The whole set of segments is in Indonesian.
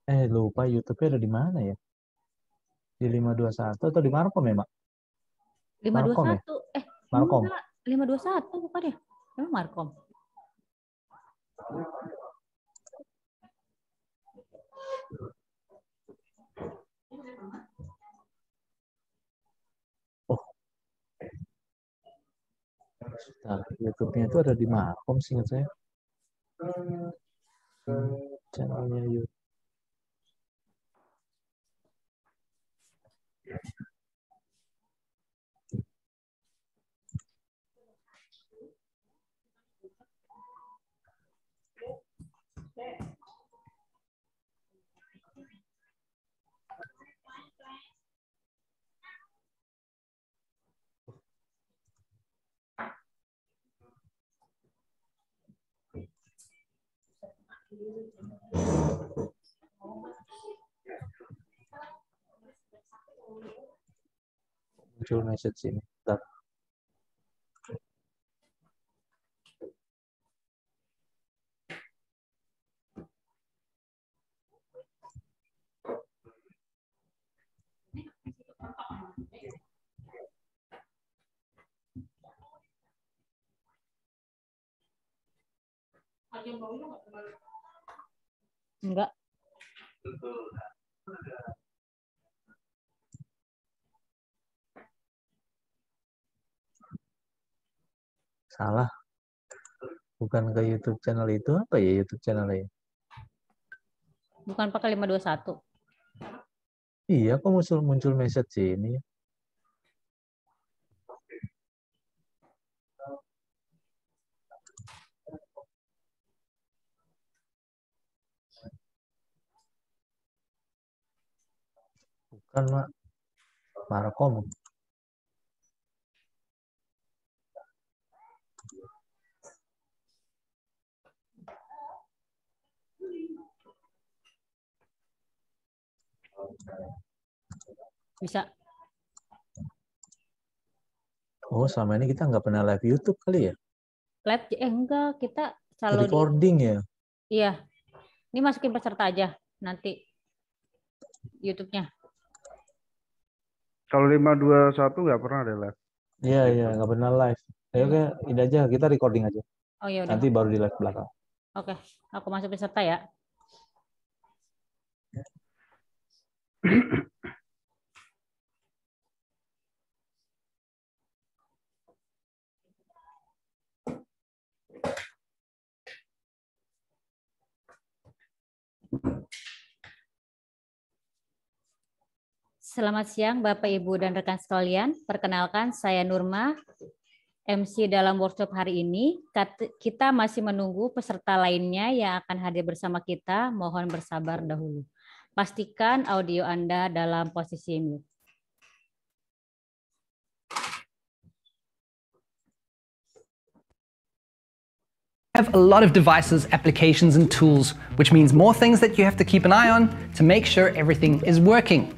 Lupa YouTube-nya ada di mana ya? Di 521 atau di Markom ya, Mak? 521. Markom. 521 bukan ya? Emang Markom. Nah, YouTube-nya itu ada di Markom sih ingat saya. Channelnya YouTube. Muncul message ini. Bentar. Enggak. Salah. Bukan ke YouTube channel itu, apa ya YouTube channelnya? Bukan pakai 521. Iya, kok muncul message ini? Bukan, Mak. Markom. Bisa. Oh, selama ini kita nggak pernah live YouTube kali ya? Live enggak, kita selalu Recording ya? Iya. Ini masukin peserta aja nanti YouTube-nya. Kalau 521 nggak pernah ada live. Iya, nggak pernah live. Oke, ini aja, kita recording aja. Oh iya udah. Nanti baru di live belakang. Oke, aku masuk peserta ya. Selamat siang Bapak, Ibu, dan rekan sekalian. Perkenalkan, saya Nurma, MC dalam workshop hari ini. Kita masih menunggu peserta lainnya yang akan hadir bersama kita. Mohon bersabar dahulu. Pastikan audio Anda dalam posisi mute. Have a lot of devices, applications, and tools, which means more things that you have to keep an eye on to make sure everything is working.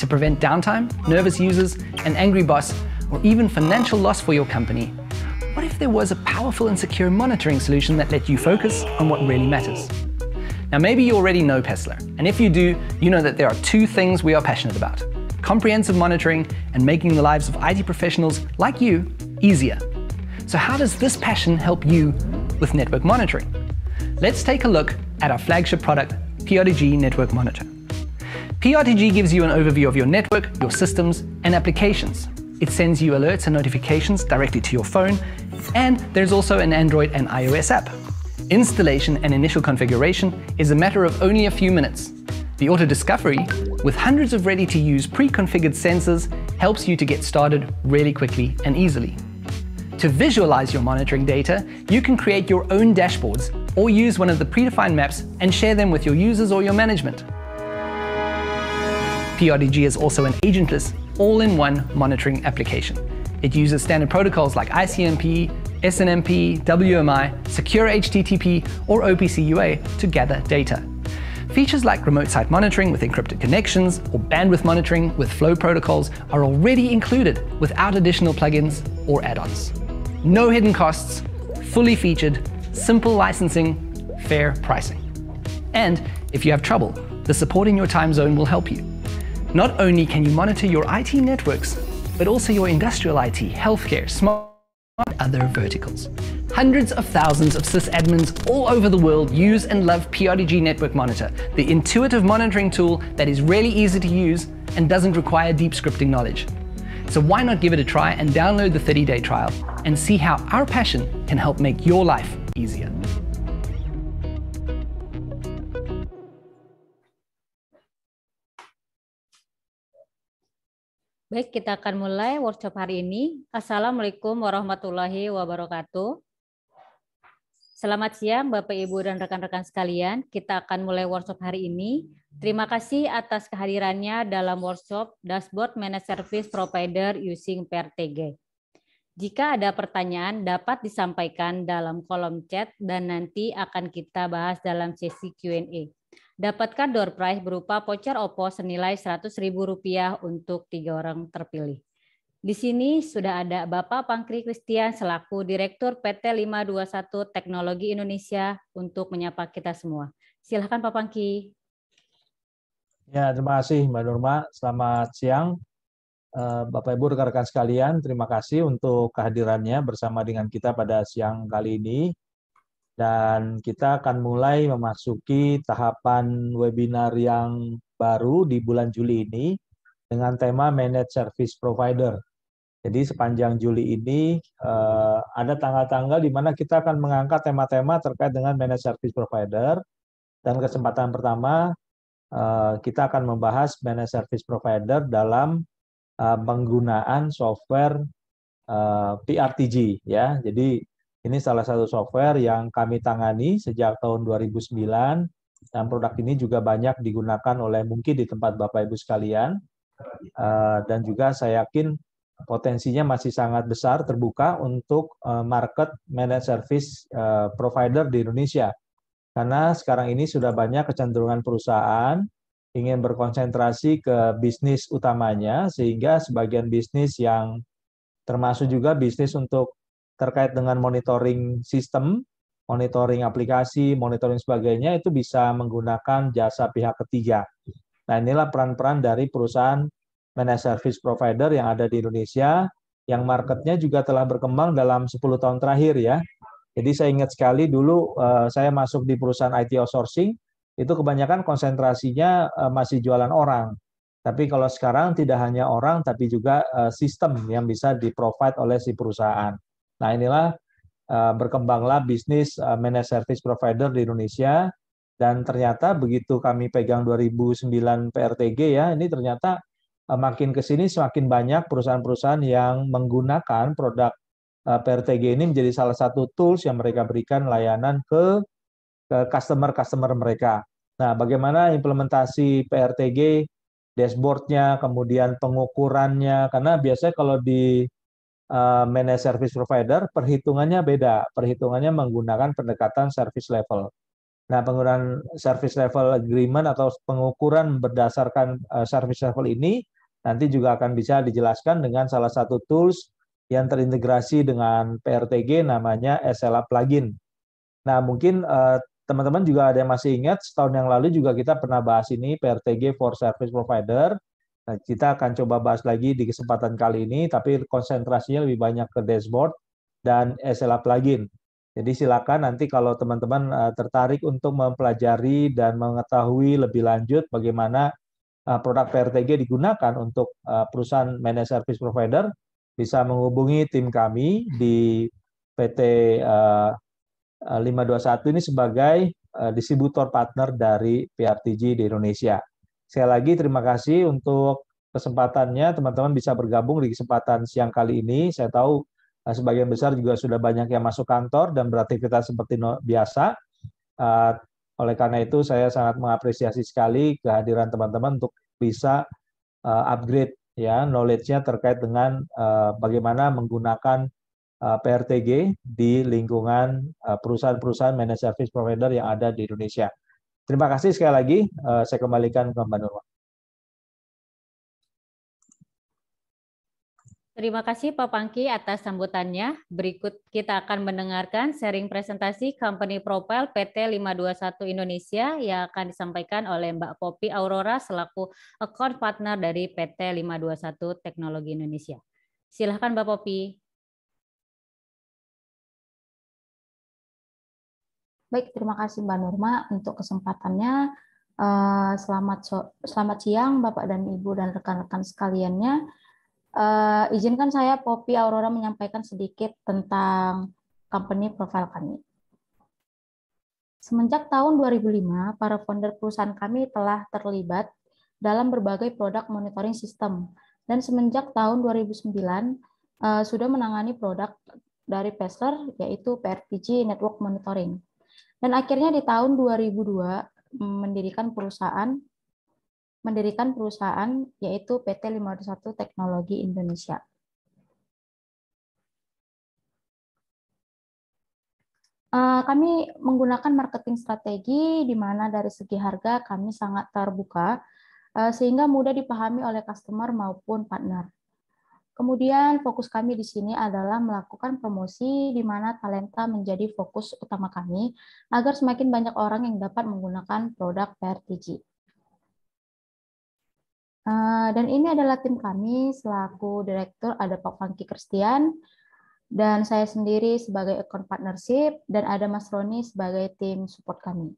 To prevent downtime, nervous users, an angry boss, or even financial loss for your company, what if there was a powerful and secure monitoring solution that let you focus on what really matters? Now, maybe you already know Pessler, and if you do, you know that there are two things we are passionate about: comprehensive monitoring and making the lives of IT professionals like you easier. So how does this passion help you with network monitoring? Let's take a look at our flagship product, PRTG Network Monitor. PRTG gives you an overview of your network, your systems, and applications. It sends you alerts and notifications directly to your phone, and there's also an Android and iOS app. Installation and initial configuration is a matter of only a few minutes. The Auto Discovery, with hundreds of ready-to-use pre-configured sensors, helps you to get started really quickly and easily. To visualize your monitoring data, you can create your own dashboards or use one of the predefined maps and share them with your users or your management. PRTG is also an agentless, all-in-one monitoring application. It uses standard protocols like ICMP, SNMP, WMI, Secure HTTP, or OPC UA to gather data. Features like remote site monitoring with encrypted connections or bandwidth monitoring with flow protocols are already included without additional plugins or add-ons. No hidden costs, fully featured, simple licensing, fair pricing. And if you have trouble, the support in your time zone will help you. Not only can you monitor your IT networks, but also your industrial IT, healthcare, smart, and other verticals. Hundreds of thousands of sysadmins all over the world use and love PRTG Network Monitor, the intuitive monitoring tool that is really easy to use and doesn't require deep scripting knowledge. So why not give it a try and download the 30-day trial and see how our passion can help make your life easier. Baik, kita akan mulai workshop hari ini. Assalamualaikum warahmatullahi wabarakatuh. Selamat siang Bapak, Ibu, dan rekan-rekan sekalian. Kita akan mulai workshop hari ini. Terima kasih atas kehadirannya dalam workshop Dashboard Managed Service Provider Using PRTG. Jika ada pertanyaan dapat disampaikan dalam kolom chat dan nanti akan kita bahas dalam sesi Q&A. Dapatkan door prize berupa voucher OPPO senilai Rp100.000 untuk 3 orang terpilih. Di sini sudah ada Bapak Pangkri Christian selaku Direktur PT 521 Teknologi Indonesia untuk menyapa kita semua. Silakan Pak Pangki. Ya, terima kasih Mbak Nurma. Selamat siang Bapak Ibu rekan-rekan sekalian. Terima kasih untuk kehadirannya bersama dengan kita pada siang kali ini. Dan kita akan mulai memasuki tahapan webinar yang baru di bulan Juli ini dengan tema Managed Service Provider. Jadi sepanjang Juli ini ada tanggal-tanggal di mana kita akan mengangkat tema-tema terkait dengan Managed Service Provider. Dan kesempatan pertama kita akan membahas Managed Service Provider dalam penggunaan software PRTG. Ya. Jadi ini salah satu software yang kami tangani sejak tahun 2009 dan produk ini juga banyak digunakan oleh mungkin di tempat Bapak Ibu sekalian dan juga saya yakin potensinya masih sangat besar terbuka untuk market managed service provider di Indonesia karena sekarang ini sudah banyak kecenderungan perusahaan ingin berkonsentrasi ke bisnis utamanya sehingga sebagian bisnis yang termasuk juga bisnis untuk terkait dengan monitoring sistem, monitoring aplikasi, monitoring sebagainya, itu bisa menggunakan jasa pihak ketiga. Nah, inilah peran-peran dari perusahaan managed service provider yang ada di Indonesia, yang marketnya juga telah berkembang dalam 10 tahun terakhir ya. Jadi saya ingat sekali dulu saya masuk di perusahaan IT outsourcing, itu kebanyakan konsentrasinya masih jualan orang. Tapi kalau sekarang tidak hanya orang, tapi juga sistem yang bisa di-provide oleh si perusahaan. Nah, inilah berkembanglah bisnis managed service provider di Indonesia dan ternyata begitu kami pegang 2009 PRTG ya, ini ternyata makin ke sini semakin banyak perusahaan-perusahaan yang menggunakan produk PRTG ini menjadi salah satu tools yang mereka berikan layanan ke customer-customer mereka. Nah, bagaimana implementasi PRTG, dashboard-nya, kemudian pengukurannya, karena biasanya kalau di managed service provider, perhitungannya beda. Perhitungannya menggunakan pendekatan service level. Nah, penggunaan service level agreement atau pengukuran berdasarkan service level ini nanti juga akan bisa dijelaskan dengan salah satu tools yang terintegrasi dengan PRTG namanya SLA plugin. Nah, mungkin teman-teman juga ada yang masih ingat, setahun yang lalu juga kita pernah bahas ini, PRTG for Service Provider. Nah, kita akan coba bahas lagi di kesempatan kali ini, tapi konsentrasinya lebih banyak ke dashboard dan SLA plugin. Jadi silakan nanti kalau teman-teman tertarik untuk mempelajari dan mengetahui lebih lanjut bagaimana produk PRTG digunakan untuk perusahaan managed service provider, bisa menghubungi tim kami di PT 521 ini sebagai distributor partner dari PRTG di Indonesia. Sekali lagi terima kasih untuk kesempatannya, teman-teman bisa bergabung di kesempatan siang kali ini. Saya tahu sebagian besar juga sudah banyak yang masuk kantor dan beraktivitas seperti biasa. Oleh karena itu saya sangat mengapresiasi sekali kehadiran teman-teman untuk bisa upgrade ya knowledge-nya terkait dengan bagaimana menggunakan PRTG di lingkungan perusahaan-perusahaan managed service provider yang ada di Indonesia. Terima kasih sekali lagi, saya kembalikan ke Mbak Nurma. Terima kasih Pak Pangki atas sambutannya. Berikut kita akan mendengarkan sharing presentasi Company Profile PT 521 Indonesia yang akan disampaikan oleh Mbak Poppy Aurora selaku Account Partner dari PT 521 Teknologi Indonesia. Silahkan Mbak Poppy. Baik, terima kasih Mbak Nurma untuk kesempatannya. Selamat siang Bapak dan Ibu dan rekan-rekan sekaliannya. Izinkan saya Poppy Aurora menyampaikan sedikit tentang company profile kami. Semenjak tahun 2005, para founder perusahaan kami telah terlibat dalam berbagai produk monitoring system. Dan semenjak tahun 2009, sudah menangani produk dari Pessler, yaitu PRTG Network Monitoring. Dan akhirnya di tahun 2002, mendirikan perusahaan yaitu PT 521 Teknologi Indonesia. Kami menggunakan marketing strategi di mana dari segi harga kami sangat terbuka sehingga mudah dipahami oleh customer maupun partner. Kemudian fokus kami di sini adalah melakukan promosi di mana talenta menjadi fokus utama kami agar semakin banyak orang yang dapat menggunakan produk PRTG. Dan ini adalah tim kami selaku direktur ada Pak Pangki Kristian dan saya sendiri sebagai account partnership dan ada Mas Roni sebagai tim support kami.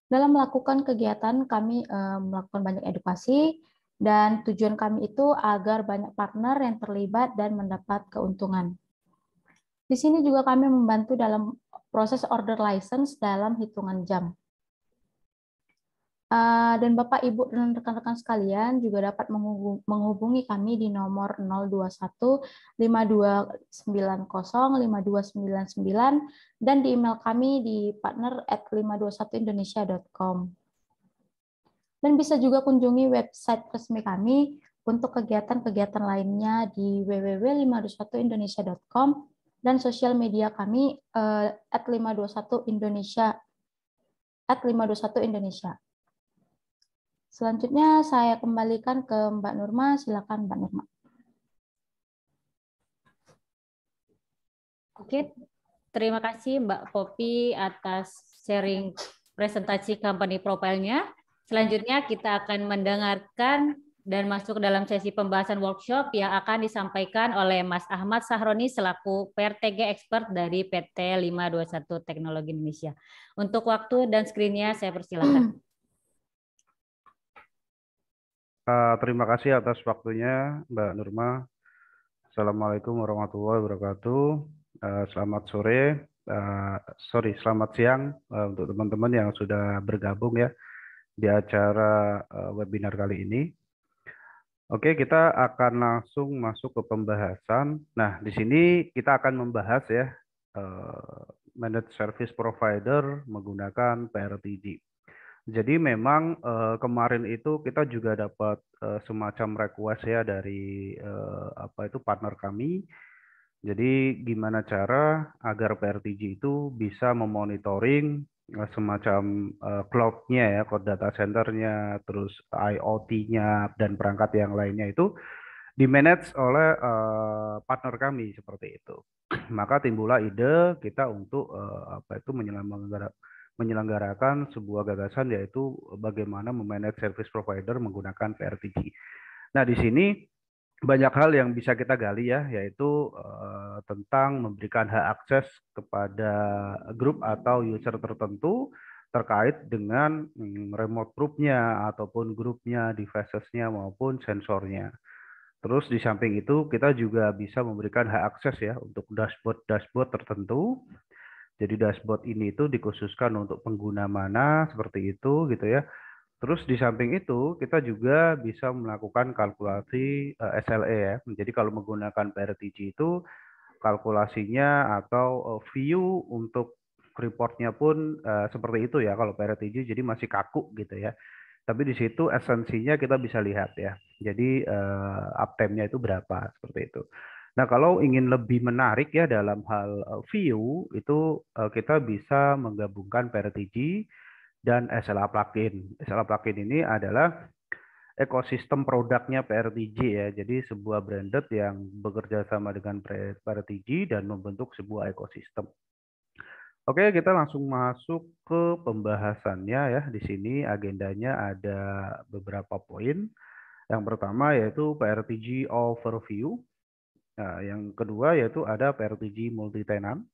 Dalam melakukan kegiatan kami melakukan banyak edukasi dan tujuan kami itu agar banyak partner yang terlibat dan mendapat keuntungan. Di sini juga kami membantu dalam proses order license dalam hitungan jam. Dan Bapak, Ibu, dan rekan-rekan sekalian juga dapat menghubungi kami di nomor 021 5290 5299 dan di email kami di partner@521indonesia.com. Dan bisa juga kunjungi website resmi kami untuk kegiatan-kegiatan lainnya di www.521indonesia.com dan sosial media kami @521indonesia @521indonesia. Selanjutnya saya kembalikan ke Mbak Nurma. Silakan Mbak Nurma. Oke, terima kasih Mbak Poppy atas sharing presentasi company profile-nya. Selanjutnya kita akan mendengarkan dan masuk dalam sesi pembahasan workshop yang akan disampaikan oleh Mas Ahmad Sahroni selaku PRTG Expert dari PT 521 Teknologi Indonesia. Untuk waktu dan screen-nya saya persilakan. Terima kasih atas waktunya, Mbak Nurma. Assalamualaikum warahmatullahi wabarakatuh. Selamat sore, selamat siang untuk teman-teman yang sudah bergabung ya di acara webinar kali ini. Oke, kita akan langsung masuk ke pembahasan. Nah, di sini kita akan membahas ya managed service provider menggunakan PRTG. Jadi memang kemarin itu kita juga dapat semacam request ya dari partner kami. Jadi gimana cara agar PRTG itu bisa memonitoring semacam cloud-nya ya, cloud data center-nya, terus IoT-nya dan perangkat yang lainnya itu di-manage oleh partner kami seperti itu. Maka timbullah ide kita untuk menyelenggarakan sebuah gagasan yaitu bagaimana memanage service provider menggunakan PRTG. Nah, di sini banyak hal yang bisa kita gali ya, yaitu tentang memberikan hak akses kepada grup atau user tertentu terkait dengan remote group-nya ataupun grupnya, devices-nya maupun sensornya. Terus di samping itu kita juga bisa memberikan hak akses ya untuk dashboard tertentu. Jadi dashboard ini itu dikhususkan untuk pengguna mana seperti itu gitu ya. Terus di samping itu kita juga bisa melakukan kalkulasi SLA ya. Jadi kalau menggunakan PRTG itu kalkulasinya atau view untuk reportnya pun seperti itu ya kalau PRTG, jadi masih kaku gitu ya. Tapi di situ esensinya kita bisa lihat ya. Jadi uptime-nya itu berapa seperti itu. Nah, kalau ingin lebih menarik ya dalam hal view itu kita bisa menggabungkan PRTG dan SLA plugin. SLA plugin ini adalah ekosistem produknya PRTG ya. Jadi sebuah branded yang bekerja sama dengan PRTG dan membentuk sebuah ekosistem. Oke, kita langsung masuk ke pembahasannya ya. Di sini agendanya ada beberapa poin. Yang pertama yaitu PRTG Overview. Nah, yang kedua yaitu ada PRTG Multi-Tenant,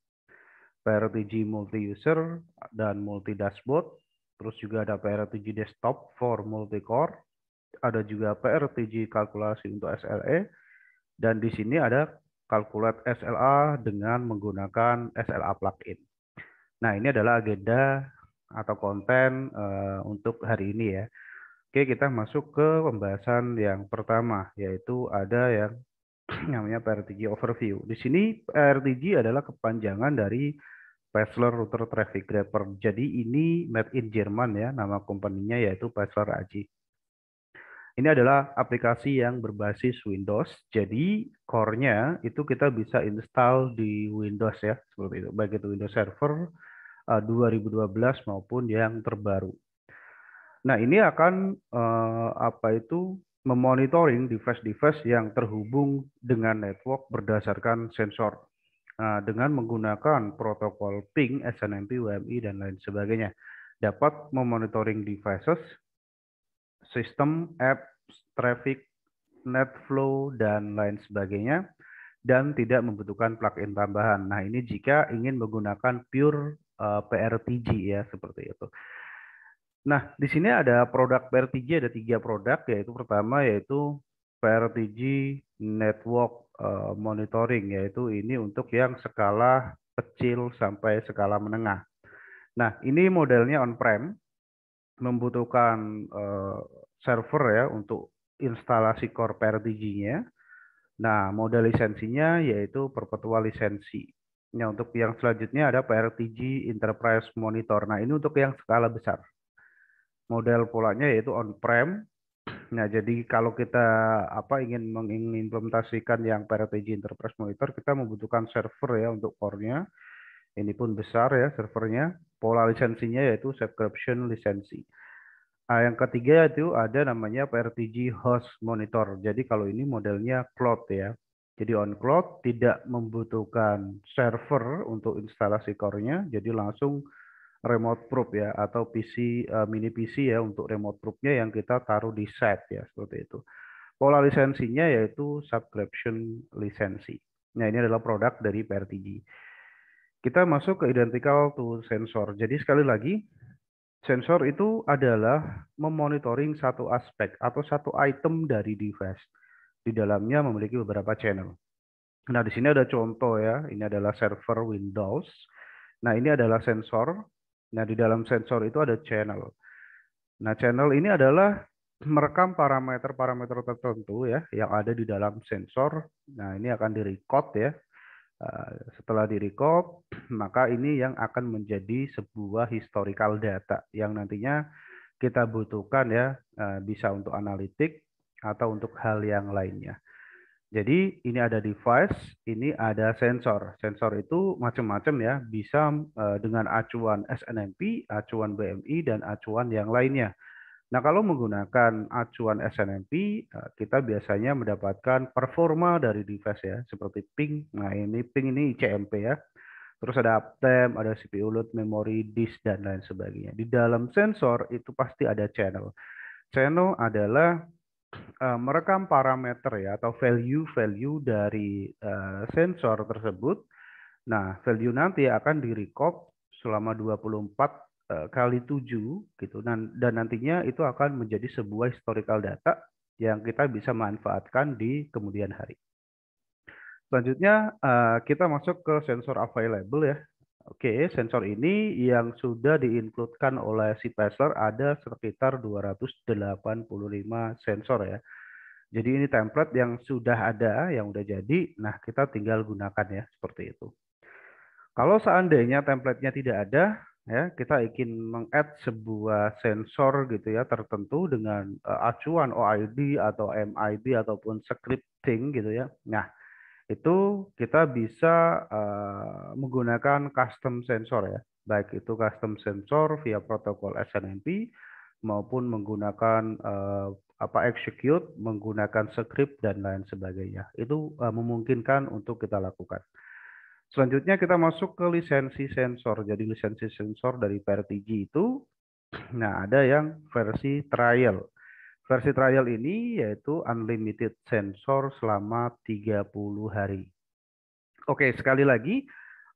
PRTG Multi-User, dan Multi-Dashboard. Terus juga ada PRTG Desktop for Multi-Core. Ada juga PRTG kalkulasi untuk SLA. Dan di sini ada Calculate SLA dengan menggunakan SLA plugin. Nah, ini adalah agenda atau konten untuk hari ini ya. Oke, kita masuk ke pembahasan yang pertama, yaitu ada yang namanya PRTG Overview. Di sini PRTG adalah kepanjangan dari Pessler Router Traffic Grabber. Jadi ini made in Jerman ya, nama company-nya yaitu Pessler AG. Ini adalah aplikasi yang berbasis Windows. Jadi core-nya itu kita bisa install di Windows ya, seperti itu. Baik itu Windows Server 2012 maupun yang terbaru. Nah, ini akan memonitoring device-device yang terhubung dengan network berdasarkan sensor dengan menggunakan protokol ping, SNMP, WMI dan lain sebagainya. Dapat memonitoring devices, sistem, apps, traffic, net flow dan lain sebagainya, dan tidak membutuhkan plugin tambahan. Nah, ini jika ingin menggunakan pure PRTG ya, seperti itu. Nah, di sini ada produk PRTG, ada 3 produk, yaitu pertama yaitu PRTG Network Monitoring, yaitu ini untuk yang skala kecil sampai skala menengah. Nah, ini modelnya on-prem, membutuhkan server ya untuk instalasi core PRTG-nya. Nah, model lisensinya yaitu perpetual lisensi. Nah, untuk yang selanjutnya ada PRTG Enterprise Monitor. Nah, ini untuk yang skala besar. Model polanya yaitu on-prem. Nah, jadi kalau kita ingin mengimplementasikan yang PRTG Enterprise Monitor, kita membutuhkan server ya untuk core-nya. Ini pun besar ya servernya. Pola lisensinya yaitu subscription lisensi. Nah, yang ketiga itu ada namanya PRTG Host Monitor. Jadi kalau ini modelnya cloud ya. Jadi on cloud tidak membutuhkan server untuk instalasi core-nya. Jadi langsung remote probe ya, atau PC mini PC ya untuk remote probe-nya yang kita taruh di site ya, seperti itu. Pola lisensinya yaitu subscription lisensi. Nah, ini adalah produk dari PRTG. Kita masuk ke identical to sensor. Jadi sekali lagi, sensor itu adalah memonitoring satu aspek atau satu item dari device. Di dalamnya memiliki beberapa channel. Nah, di sini ada contoh ya. Ini adalah server Windows. Nah, ini adalah sensor. Nah, di dalam sensor itu ada channel. Nah, channel ini adalah merekam parameter-parameter tertentu ya yang ada di dalam sensor. Nah, ini akan direcord ya. Setelah direcord, maka ini yang akan menjadi sebuah historical data yang nantinya kita butuhkan ya, bisa untuk analitik atau untuk hal yang lainnya. Jadi ini ada device, ini ada sensor. Sensor itu macam-macam ya, bisa dengan acuan SNMP, acuan BMI, dan acuan yang lainnya. Nah, kalau menggunakan acuan SNMP, kita biasanya mendapatkan performa dari device ya, seperti ping. Nah, ini ping ini ICMP ya. Terus ada uptime, ada CPU load, memory, disk, dan lain sebagainya. Di dalam sensor itu pasti ada channel. Channel adalah merekam parameter ya atau value dari sensor tersebut. Nah, value nanti akan direcord selama 24 kali 7 gitu, dan nantinya itu akan menjadi sebuah historical data yang kita bisa manfaatkan di kemudian hari. Selanjutnya kita masuk ke sensor available ya. Oke, sensor ini yang sudah diincludekan oleh si Pessler ada sekitar 285 sensor ya. Jadi ini template yang sudah ada, yang udah jadi. Nah, kita tinggal gunakan ya, seperti itu. Kalau seandainya template-nya tidak ada, ya kita ingin meng-add sebuah sensor gitu ya tertentu dengan acuan OID atau MID ataupun scripting gitu ya. Nah, itu kita bisa menggunakan custom sensor ya. Baik itu custom sensor via protokol SNMP maupun menggunakan execute, menggunakan script dan lain sebagainya. Itu memungkinkan untuk kita lakukan. Selanjutnya kita masuk ke lisensi sensor. Jadi lisensi sensor dari PRTG itu, nah ada yang versi trial. Versi trial ini yaitu unlimited sensor selama 30 hari. Oke, sekali lagi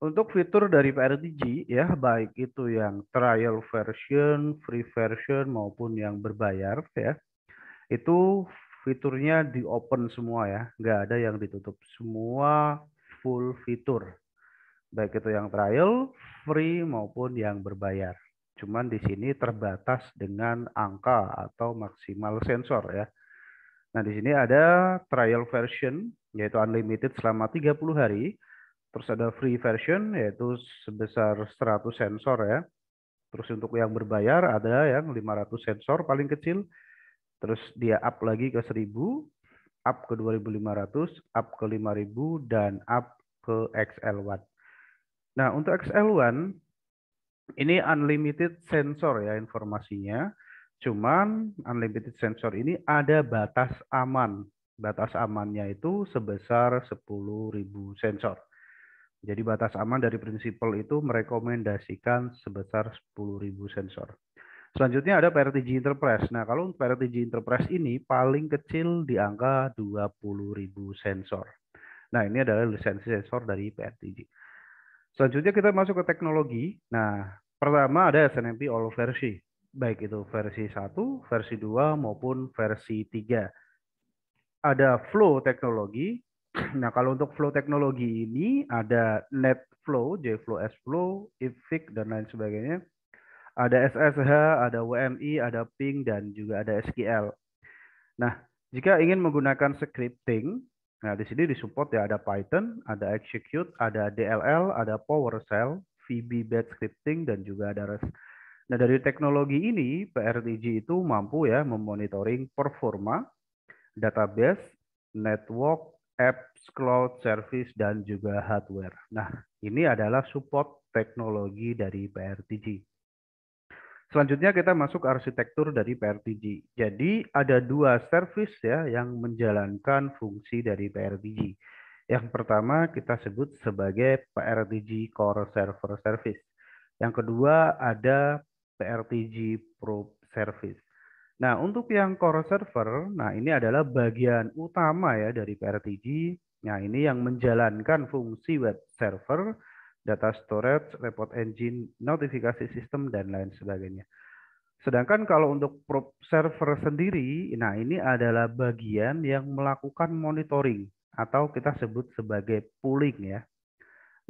untuk fitur dari PRTG ya, baik itu yang trial version, free version maupun yang berbayar ya, itu fiturnya di open semua ya, nggak ada yang ditutup, semua full fitur. Baik itu yang trial, free maupun yang berbayar. Cuman di sini terbatas dengan angka atau maksimal sensor ya. Nah, di sini ada trial version yaitu unlimited selama 30 hari. Terus ada free version yaitu sebesar 100 sensor ya. Terus untuk yang berbayar ada yang 500 sensor paling kecil. Terus dia up lagi ke 1000, up ke 2500, up ke 5000 dan up ke XL1. Nah, untuk XL1 ini unlimited sensor ya informasinya. Cuman unlimited sensor ini ada batas aman. Batas amannya itu sebesar 10.000 sensor. Jadi batas aman dari prinsipal itu merekomendasikan sebesar 10.000 sensor. Selanjutnya ada PRTG Enterprise. Nah, kalau PRTG Enterprise ini paling kecil di angka 20.000 sensor. Nah, ini adalah lisensi sensor dari PRTG. Selanjutnya kita masuk ke teknologi. Nah, pertama ada SNMP all versi. Baik itu versi 1, versi 2, maupun versi 3. Ada flow teknologi. Nah, kalau untuk flow teknologi ini ada NetFlow, JFlow, SFlow, IPFIX, dan lain sebagainya. Ada SSH, ada WMI, ada ping, dan juga ada SQL. Nah, jika ingin menggunakan scripting, nah di sini disupport ya, ada Python, ada Execute, ada DLL, ada PowerShell, VB Batch Scripting, dan juga ada REST. Nah, dari teknologi ini, PRTG itu mampu ya memonitoring performa, database, network, apps, cloud, service, dan juga hardware. Nah, ini adalah support teknologi dari PRTG. Selanjutnya kita masuk arsitektur dari PRTG. Jadi ada dua service ya yang menjalankan fungsi dari PRTG. Yang pertama kita sebut sebagai PRTG Core Server Service. Yang kedua ada PRTG Probe Service. Nah, untuk yang Core Server, nah ini adalah bagian utama ya dari PRTG. Nah, ini yang menjalankan fungsi web server, data storage, report engine, notifikasi sistem, dan lain sebagainya. Sedangkan kalau untuk probe server sendiri, nah ini adalah bagian yang melakukan monitoring atau kita sebut sebagai pooling ya.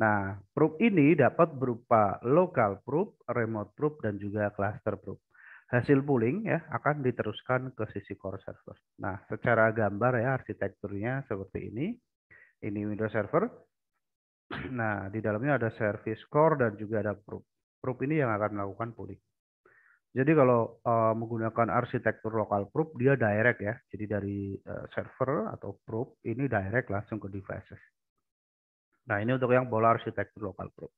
Nah, probe ini dapat berupa local probe, remote probe, dan juga cluster probe. Hasil pooling ya akan diteruskan ke sisi core server. Nah, secara gambar ya arsitekturnya seperti ini. Ini Windows Server. Nah, di dalamnya ada service core dan juga ada probe. Probe ini yang akan melakukan pooling. Jadi kalau menggunakan arsitektur local probe, dia direct ya. Jadi dari server atau probe ini direct langsung ke devices. Nah, ini untuk yang pola arsitektur local probe.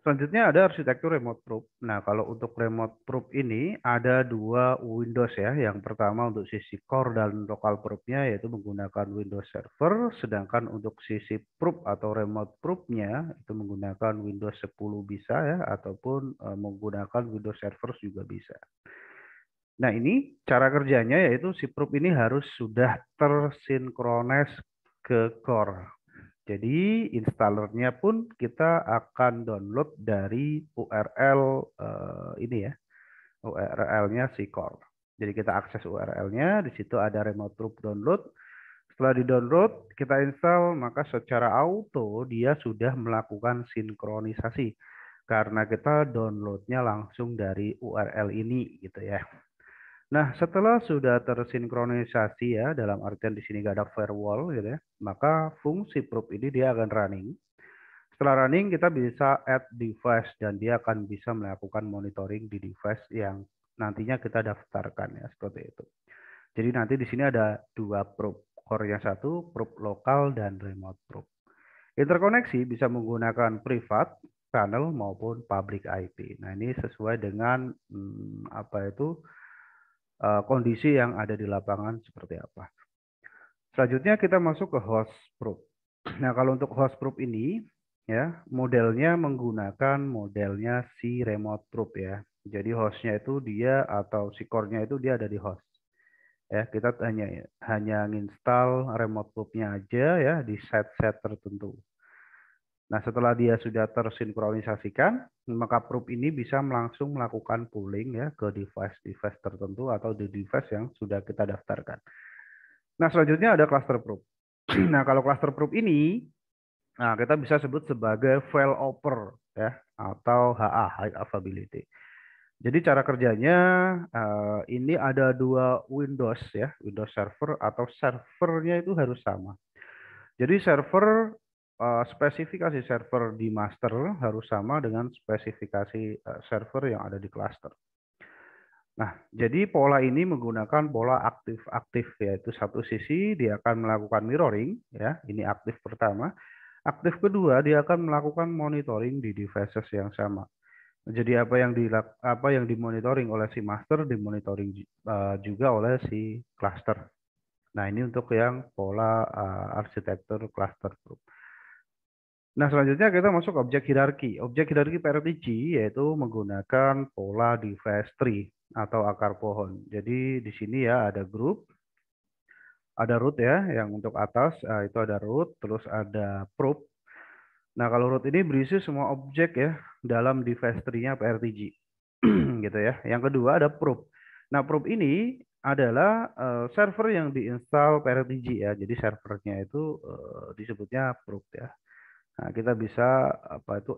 Selanjutnya ada arsitektur remote probe. Nah, kalau untuk remote probe ini ada dua Windows ya. Yang pertama untuk sisi core dan local probe-nya yaitu menggunakan Windows Server, sedangkan untuk sisi probe atau remote probe-nya itu menggunakan Windows 10 bisa ya, ataupun menggunakan Windows Server juga bisa. Nah, ini cara kerjanya yaitu si probe ini harus sudah tersinkronis ke core. Jadi installernya pun kita akan download dari URL ini ya, URL-nya si core. Jadi kita akses URL-nya, di situ ada remote probe download. Setelah di-download, kita install, maka secara auto dia sudah melakukan sinkronisasi karena kita downloadnya langsung dari URL ini gitu ya. Nah, setelah sudah tersinkronisasi ya, dalam artian di sini nggak ada firewall gitu ya, maka fungsi probe ini dia akan running. Setelah running, kita bisa add device dan dia akan bisa melakukan monitoring di device yang nantinya kita daftarkan ya, seperti itu. Jadi nanti di sini ada dua probe, core yang satu, probe lokal dan remote probe. Interkoneksi bisa menggunakan privat channel maupun public IP. Nah, ini sesuai dengan kondisi yang ada di lapangan seperti apa. Selanjutnya kita masuk ke host proof. Nah, kalau untuk host proof ini ya, modelnya menggunakan modelnya si remote proof ya. Jadi hostnya itu dia atau si core-nya itu dia ada di host. Ya, kita hanya install remote proofnya aja ya di set-set tertentu. Nah, setelah dia sudah tersinkronisasikan, maka proof ini bisa langsung melakukan pooling ya ke device-device tertentu atau di device yang sudah kita daftarkan. Nah, selanjutnya ada cluster proof. Nah, kalau cluster proof ini, nah kita bisa sebut sebagai failover ya atau HA, high availability. Jadi cara kerjanya ini ada dua Windows ya, Windows Server atau servernya itu harus sama. Jadi server spesifikasi server di master harus sama dengan spesifikasi server yang ada di cluster. Nah, jadi pola ini menggunakan pola aktif-aktif, yaitu satu sisi dia akan melakukan mirroring, ya, ini aktif pertama. Aktif kedua dia akan melakukan monitoring di devices yang sama. Jadi apa yang dimonitoring oleh si master dimonitoring juga oleh si cluster. Nah, ini untuk yang pola arsitektur cluster group. Nah, selanjutnya kita masuk objek hierarki. Objek hierarki PRTG yaitu menggunakan pola device tree atau akar pohon. Jadi di sini ya ada group, ada root ya, yang untuk atas itu ada root, terus ada proof. Nah, kalau root ini berisi semua objek ya dalam device tree-nya PRTG. Gitu ya. Yang kedua ada proof. Nah, proof ini adalah server yang diinstal PRTG ya. Jadi servernya itu disebutnya proof ya. Nah, kita bisa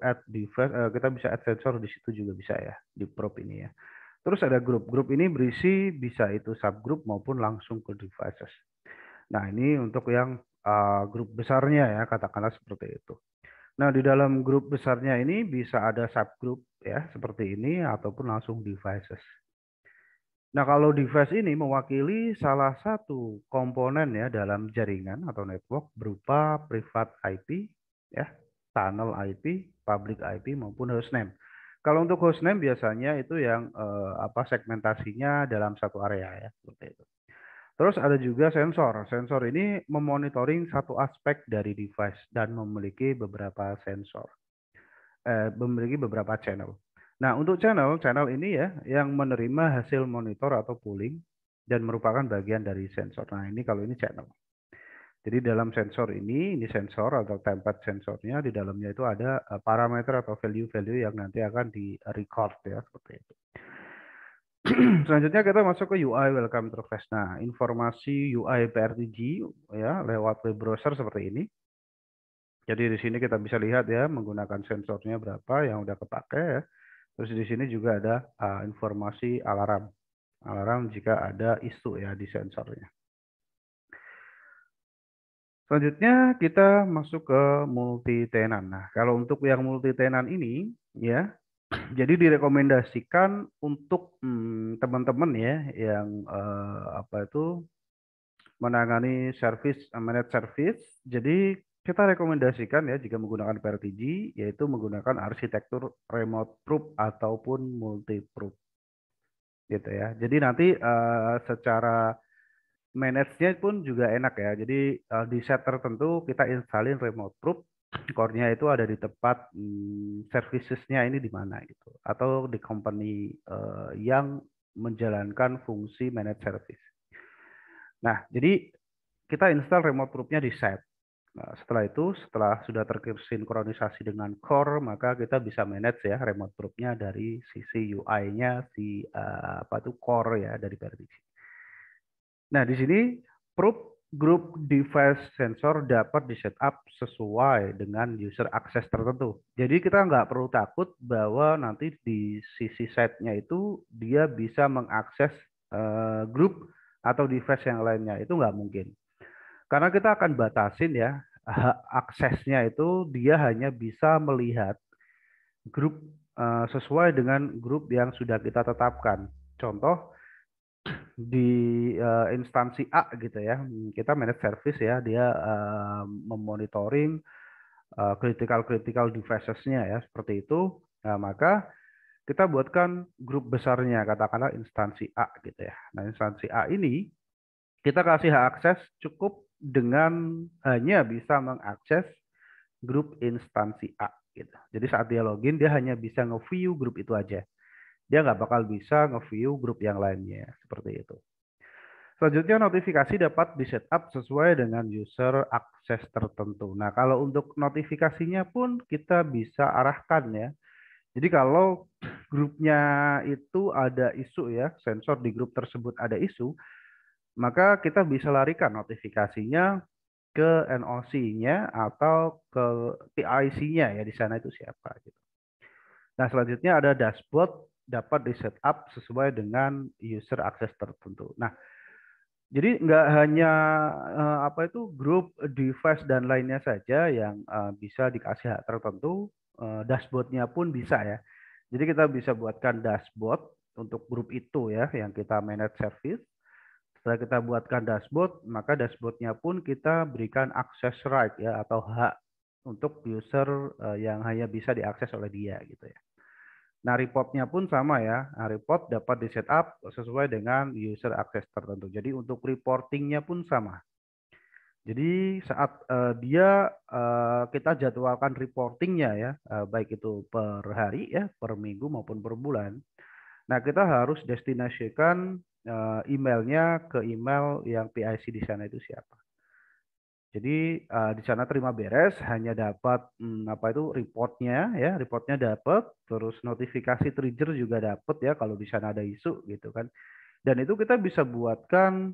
add device, kita bisa add sensor di situ juga bisa ya di proof ini ya. Terus ada grup. Grup ini berisi bisa itu subgroup maupun langsung ke devices. Nah, ini untuk yang grup besarnya ya, katakanlah seperti itu. Nah, di dalam grup besarnya ini bisa ada subgroup ya seperti ini ataupun langsung devices. Nah, kalau device ini mewakili salah satu komponen ya dalam jaringan atau network berupa private IP ya, tunnel IP, public IP maupun hostname. Kalau untuk hostname biasanya itu yang segmentasinya dalam satu area ya, seperti itu. Terus ada juga sensor. Sensor ini memonitoring satu aspek dari device dan memiliki beberapa sensor, memiliki beberapa channel. Nah, untuk channel ini ya yang menerima hasil monitor atau pooling dan merupakan bagian dari sensor. Nah, ini kalau ini channel. Jadi dalam sensor ini sensor atau template sensornya, di dalamnya itu ada parameter atau value-value yang nanti akan di-record ya, seperti itu. Selanjutnya kita masuk ke UI Welcome Interface. Nah, informasi UI PRTG ya lewat web browser seperti ini. Jadi di sini kita bisa lihat ya menggunakan sensornya berapa yang udah kepake ya. Terus di sini juga ada informasi alarm. Alarm jika ada isu ya di sensornya. Selanjutnya kita masuk ke multi tenant. Nah, kalau untuk yang multi tenant ini ya, jadi direkomendasikan untuk teman-teman ya yang menangani managed service. Jadi kita rekomendasikan ya jika menggunakan PRTG yaitu menggunakan arsitektur remote proof ataupun multi proof. Gitu ya. Jadi nanti secara manage-nya pun juga enak ya. Jadi di set tertentu kita installin remote proof, core-nya itu ada di tempat services-nya ini di mana gitu, atau di company yang menjalankan fungsi managed service. Nah, jadi kita install remote proof-nya di set. Nah, setelah itu, setelah sudah tersinkronisasi dengan core, maka kita bisa manage ya remote proof-nya dari sisi UI-nya, si core ya dari PRTG. Nah, di sini group device sensor dapat di-setup sesuai dengan user access tertentu. Jadi kita nggak perlu takut bahwa nanti di sisi setnya itu dia bisa mengakses grup atau device yang lainnya. Itu nggak mungkin. Karena kita akan batasin ya, aksesnya itu dia hanya bisa melihat grup sesuai dengan grup yang sudah kita tetapkan. Contoh, di instansi A gitu ya, kita manage service ya, dia memonitoring critical devices-nya ya, seperti itu. Nah, maka kita buatkan grup besarnya, katakanlah instansi A gitu ya. Nah, instansi A ini kita kasih hak akses cukup dengan hanya bisa mengakses grup instansi A gitu. Jadi saat dia login dia hanya bisa nge-view grup itu aja. Dia nggak bakal bisa nge-view grup yang lainnya seperti itu. Selanjutnya notifikasi dapat di-setup sesuai dengan user akses tertentu. Nah, kalau untuk notifikasinya pun kita bisa arahkan ya. Jadi kalau grupnya itu ada isu ya, sensor di grup tersebut ada isu, maka kita bisa larikan notifikasinya ke NOC-nya atau ke PIC-nya ya, di sana itu siapa gitu. Nah, selanjutnya ada dashboard dapat di-setup sesuai dengan user akses tertentu. Nah, jadi nggak hanya grup, device dan lainnya saja yang bisa dikasih hak tertentu, dashboardnya pun bisa ya. Jadi kita bisa buatkan dashboard untuk grup itu ya, yang kita manage service. Setelah kita buatkan dashboard, maka dashboardnya pun kita berikan access right ya, atau hak untuk user yang hanya bisa diakses oleh dia gitu ya. Nah, reportnya pun sama ya. Nah, report dapat di-setup sesuai dengan user akses tertentu. Jadi untuk reportingnya pun sama. Jadi saat kita jadwalkan reportingnya ya, baik itu per hari ya, per minggu maupun per bulan. Nah, kita harus destinasikan emailnya ke email yang PIC di sana itu siapa. Jadi di sana terima beres, hanya dapat reportnya ya, reportnya dapat, terus notifikasi trigger juga dapat ya kalau di sana ada isu gitu kan. Dan itu kita bisa buatkan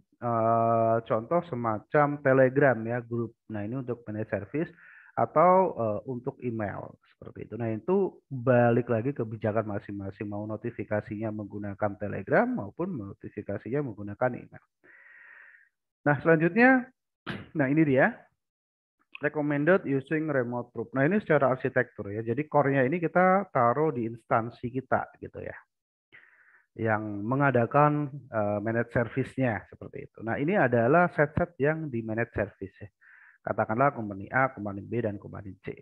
contoh semacam Telegram ya, grup. Nah, ini untuk manage service atau untuk email seperti itu. Nah, itu balik lagi kebijakan masing-masing, mau notifikasinya menggunakan Telegram maupun notifikasinya menggunakan email. Nah, selanjutnya, nah ini dia recommended using remote proof. Nah, ini secara arsitektur ya. Jadi core-nya ini kita taruh di instansi kita gitu ya, yang mengadakan managed service-nya seperti itu. Nah, ini adalah set-set yang di managed service ya. Katakanlah company A, company B, dan company C.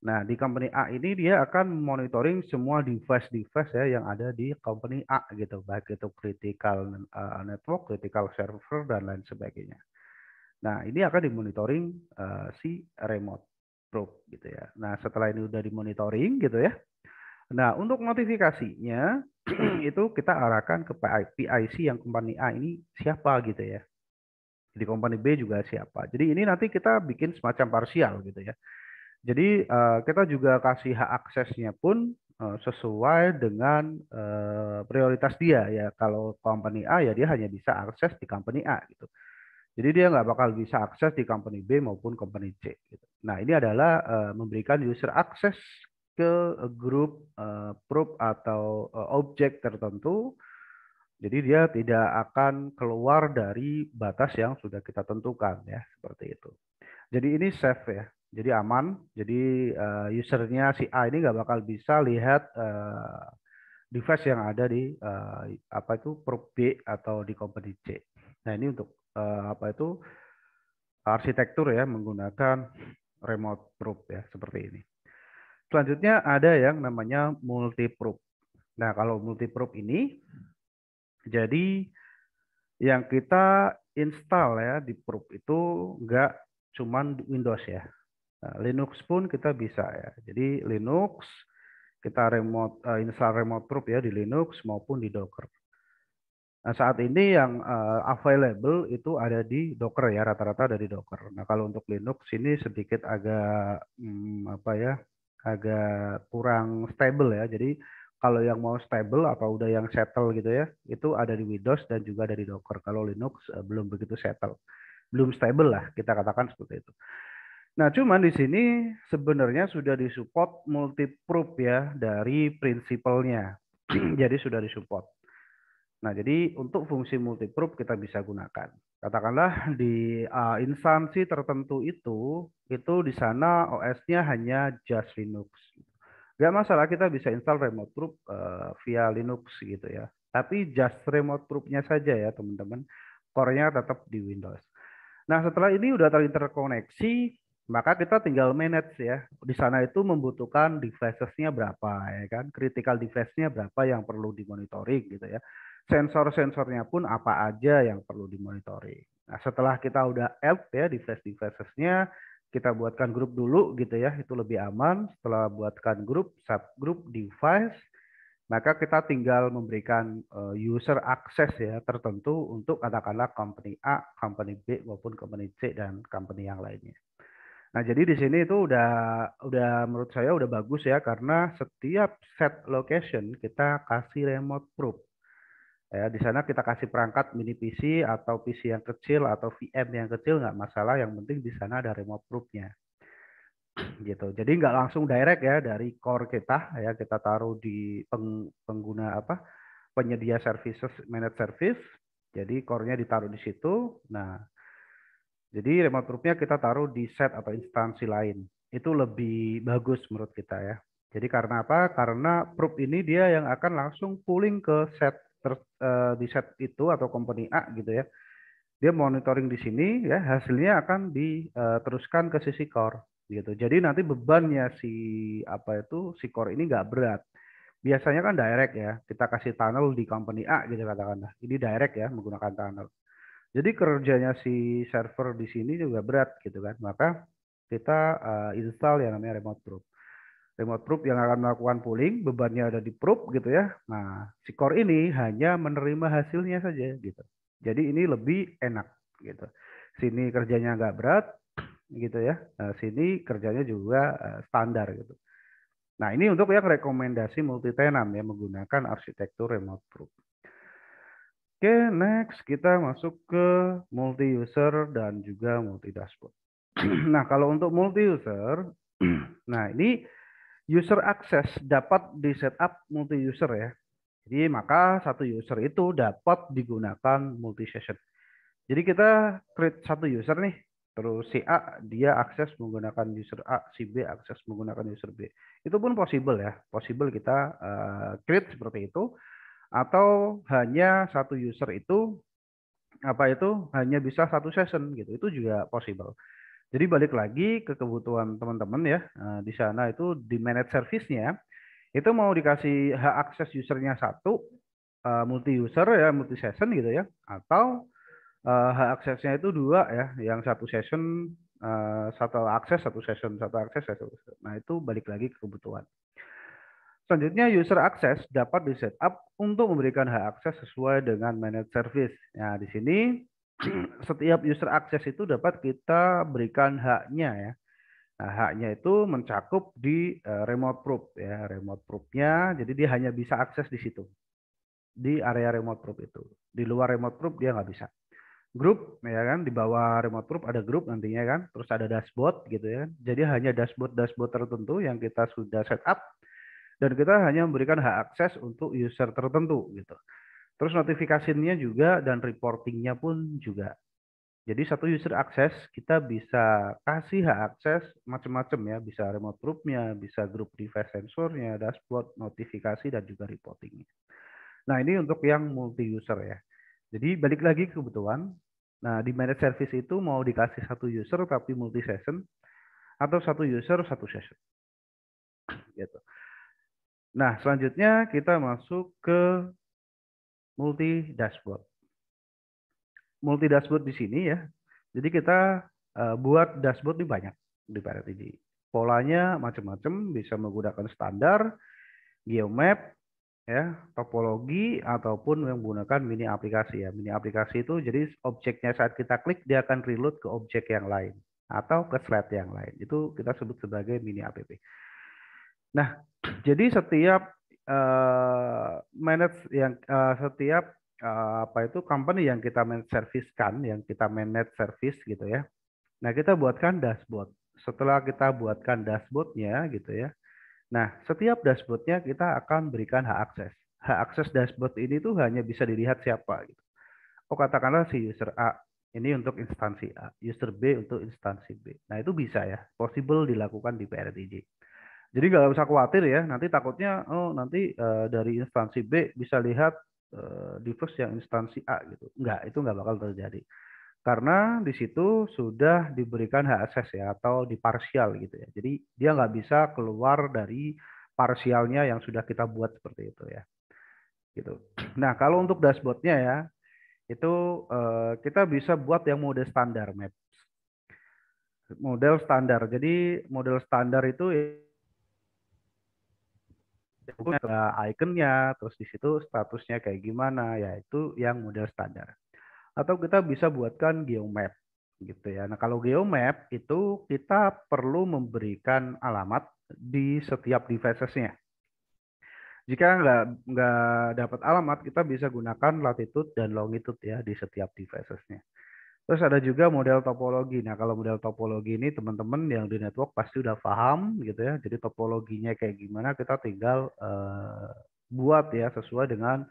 Nah, di company A ini dia akan monitoring semua device-device ya yang ada di company A gitu, baik itu critical network, critical server, dan lain sebagainya. Nah, ini akan dimonitoring si remote probe gitu ya. Nah, setelah ini udah dimonitoring gitu ya. Nah, untuk notifikasinya itu kita arahkan ke PIC yang company A ini siapa gitu ya. Di company B juga siapa. Jadi ini nanti kita bikin semacam parsial gitu ya. Jadi kita juga kasih hak aksesnya pun sesuai dengan prioritas dia ya. Kalau company A ya dia hanya bisa akses di company A gitu. Jadi dia nggak bakal bisa akses di company B maupun company C. Gitu. Nah, ini adalah memberikan user akses ke grup probe atau objek tertentu. Jadi dia tidak akan keluar dari batas yang sudah kita tentukan ya, seperti itu. Jadi ini safe ya, jadi aman. Jadi usernya si A ini nggak bakal bisa lihat device yang ada di probe B atau di company C. Nah, ini untuk arsitektur ya menggunakan remote probe ya seperti ini. Selanjutnya ada yang namanya multi probe. Nah, kalau multi probe ini jadi yang kita install ya di probe itu enggak cuman Windows ya. Nah, Linux pun kita bisa ya. Jadi Linux kita install remote probe ya di Linux maupun di Docker. Nah, saat ini yang available itu ada di Docker ya, rata-rata ada di Docker. Nah, kalau untuk Linux ini sedikit agak agak kurang stable ya. Jadi kalau yang mau stable atau udah yang settle gitu ya, itu ada di Windows dan juga ada di Docker. Kalau Linux belum begitu settle, belum stable lah kita katakan seperti itu. Nah, cuman di sini sebenarnya sudah disupport multi-probe ya dari prinsipalnya. Jadi sudah disupport. Nah, jadi untuk fungsi multi-probe kita bisa gunakan. Katakanlah di instansi tertentu itu di sana OS-nya hanya just Linux. Gak masalah, kita bisa install remote probe via Linux gitu ya. Tapi just remote probe-nya saja ya teman-teman. Core-nya tetap di Windows. Nah, setelah ini udah terinterkoneksi, Maka kita tinggal manage ya. Di sana itu membutuhkan devices-nya berapa ya kan, critical device-nya berapa yang perlu dimonitoring gitu ya. Sensor-sensornya pun apa aja yang perlu dimonitoring. Nah, setelah kita udah add ya device-nya, kita buatkan grup dulu gitu ya, itu lebih aman. Setelah buatkan grup, subgroup, device, maka kita tinggal memberikan user access ya tertentu untuk katakanlah company A, company B maupun company C dan company yang lainnya. Nah, jadi di sini itu udah menurut saya udah bagus ya karena setiap set location kita kasih remote proof. Ya, di sana kita kasih perangkat mini PC atau PC yang kecil atau VM yang kecil nggak masalah, yang penting di sana ada remote proof-nya. Gitu. Jadi nggak langsung direct ya dari core kita ya, kita taruh di pengguna penyedia services, managed service. Jadi core-nya ditaruh di situ. Nah, jadi remote proof-nya kita taruh di set atau instansi lain. Itu lebih bagus menurut kita ya. Jadi karena apa? Karena proof ini dia yang akan langsung pooling ke set di set itu atau company A gitu ya. Dia monitoring di sini ya, hasilnya akan diteruskan ke sisi core gitu. Jadi nanti bebannya si core ini nggak berat. Biasanya kan direct ya, kita kasih tunnel di company A gitu katakanlah. Ini direct ya menggunakan tunnel. Jadi kerjanya si server di sini juga berat gitu kan. Maka kita install yang namanya remote proof. Remote proof yang akan melakukan pooling, bebannya ada di proof gitu ya. Nah, si core ini hanya menerima hasilnya saja gitu. Jadi ini lebih enak gitu. Sini kerjanya nggak berat gitu ya. Nah, sini kerjanya juga standar gitu. Nah, ini untuk yang rekomendasi multi tenant ya menggunakan arsitektur remote proof. Oke, next kita masuk ke multi user dan juga multi dashboard. Nah, kalau untuk multi user, nah ini user access dapat di setup multi user ya. Jadi maka satu user itu dapat digunakan multi session. Jadi kita create satu user nih, terus si A dia akses menggunakan user A, si B akses menggunakan user B. Itu pun possible ya, possible kita create seperti itu. Atau hanya satu user itu hanya bisa satu session gitu, itu juga possible. Jadi balik lagi ke kebutuhan teman-teman ya. Di sana itu di manage service-nya itu mau dikasih hak akses usernya satu, multi user ya, multi session gitu ya, atau hak aksesnya itu dua ya, yang satu session, satu akses satu session, satu akses satu session. Nah itu balik lagi ke kebutuhan. Selanjutnya, user access dapat di-setup untuk memberikan hak akses sesuai dengan managed service. Nah, di sini setiap user access itu dapat kita berikan haknya ya. Nah, haknya itu mencakup di remote proof ya, remote proof-nya. Jadi dia hanya bisa akses di situ, di area remote proof itu. Di luar remote proof dia nggak bisa. Grup ya kan, di bawah remote proof ada grup nantinya kan, terus ada dashboard gitu ya. Jadi hanya dashboard tertentu yang kita sudah setup. Dan kita hanya memberikan hak akses untuk user tertentu gitu. Terus notifikasinya juga dan reportingnya pun juga. Jadi satu user akses kita bisa kasih hak akses macam-macam ya, bisa remote proof-nya, bisa grup device sensornya, dashboard, notifikasi dan juga reportingnya. Nah ini untuk yang multi user ya. Jadi balik lagi ke kebutuhan. Nah di managed service itu mau dikasih satu user tapi multi session atau satu user satu session. Gitu. Nah, selanjutnya kita masuk ke multi dashboard. Multi dashboard di sini ya. Jadi kita buat dashboard ini banyak di PRTG. Polanya macam-macam, bisa menggunakan standar, geomap, ya, topologi ataupun yang menggunakan mini aplikasi ya. Mini aplikasi itu jadi objeknya saat kita klik dia akan reload ke objek yang lain atau ke slide yang lain. Itu kita sebut sebagai mini app. Nah, jadi setiap company yang kita manage service kan, yang kita manage service gitu ya. Nah, kita buatkan dashboard. Setelah kita buatkan dashboardnya gitu ya. Nah, setiap dashboardnya kita akan berikan hak akses. Hak akses dashboard ini tuh hanya bisa dilihat siapa gitu. Oh, katakanlah si user A ini untuk instansi A, user B untuk instansi B. Nah, itu bisa ya, possible dilakukan di PRTG. Jadi nggak usah khawatir ya, nanti takutnya nanti dari instansi B bisa lihat device yang instansi A gitu. Enggak, itu nggak bakal terjadi. Karena di situ sudah diberikan hak akses ya, atau di parsial gitu ya. Jadi dia nggak bisa keluar dari parsialnya yang sudah kita buat seperti itu ya. Gitu. Nah, kalau untuk dashboardnya ya, itu kita bisa buat yang mode standar Maps. Model standar. Jadi model standar itu ada ikonnya, terus di situ statusnya kayak gimana, ya itu yang model standar. Atau kita bisa buatkan geomap gitu ya. Nah, kalau geomap itu kita perlu memberikan alamat di setiap devices-nya. Jika nggak dapat alamat, kita bisa gunakan latitude dan longitude ya di setiap devices-nya. Terus ada juga model topologi. Nah, kalau model topologi ini teman-teman yang di network pasti udah paham gitu ya. Jadi topologinya kayak gimana, kita tinggal buat ya sesuai dengan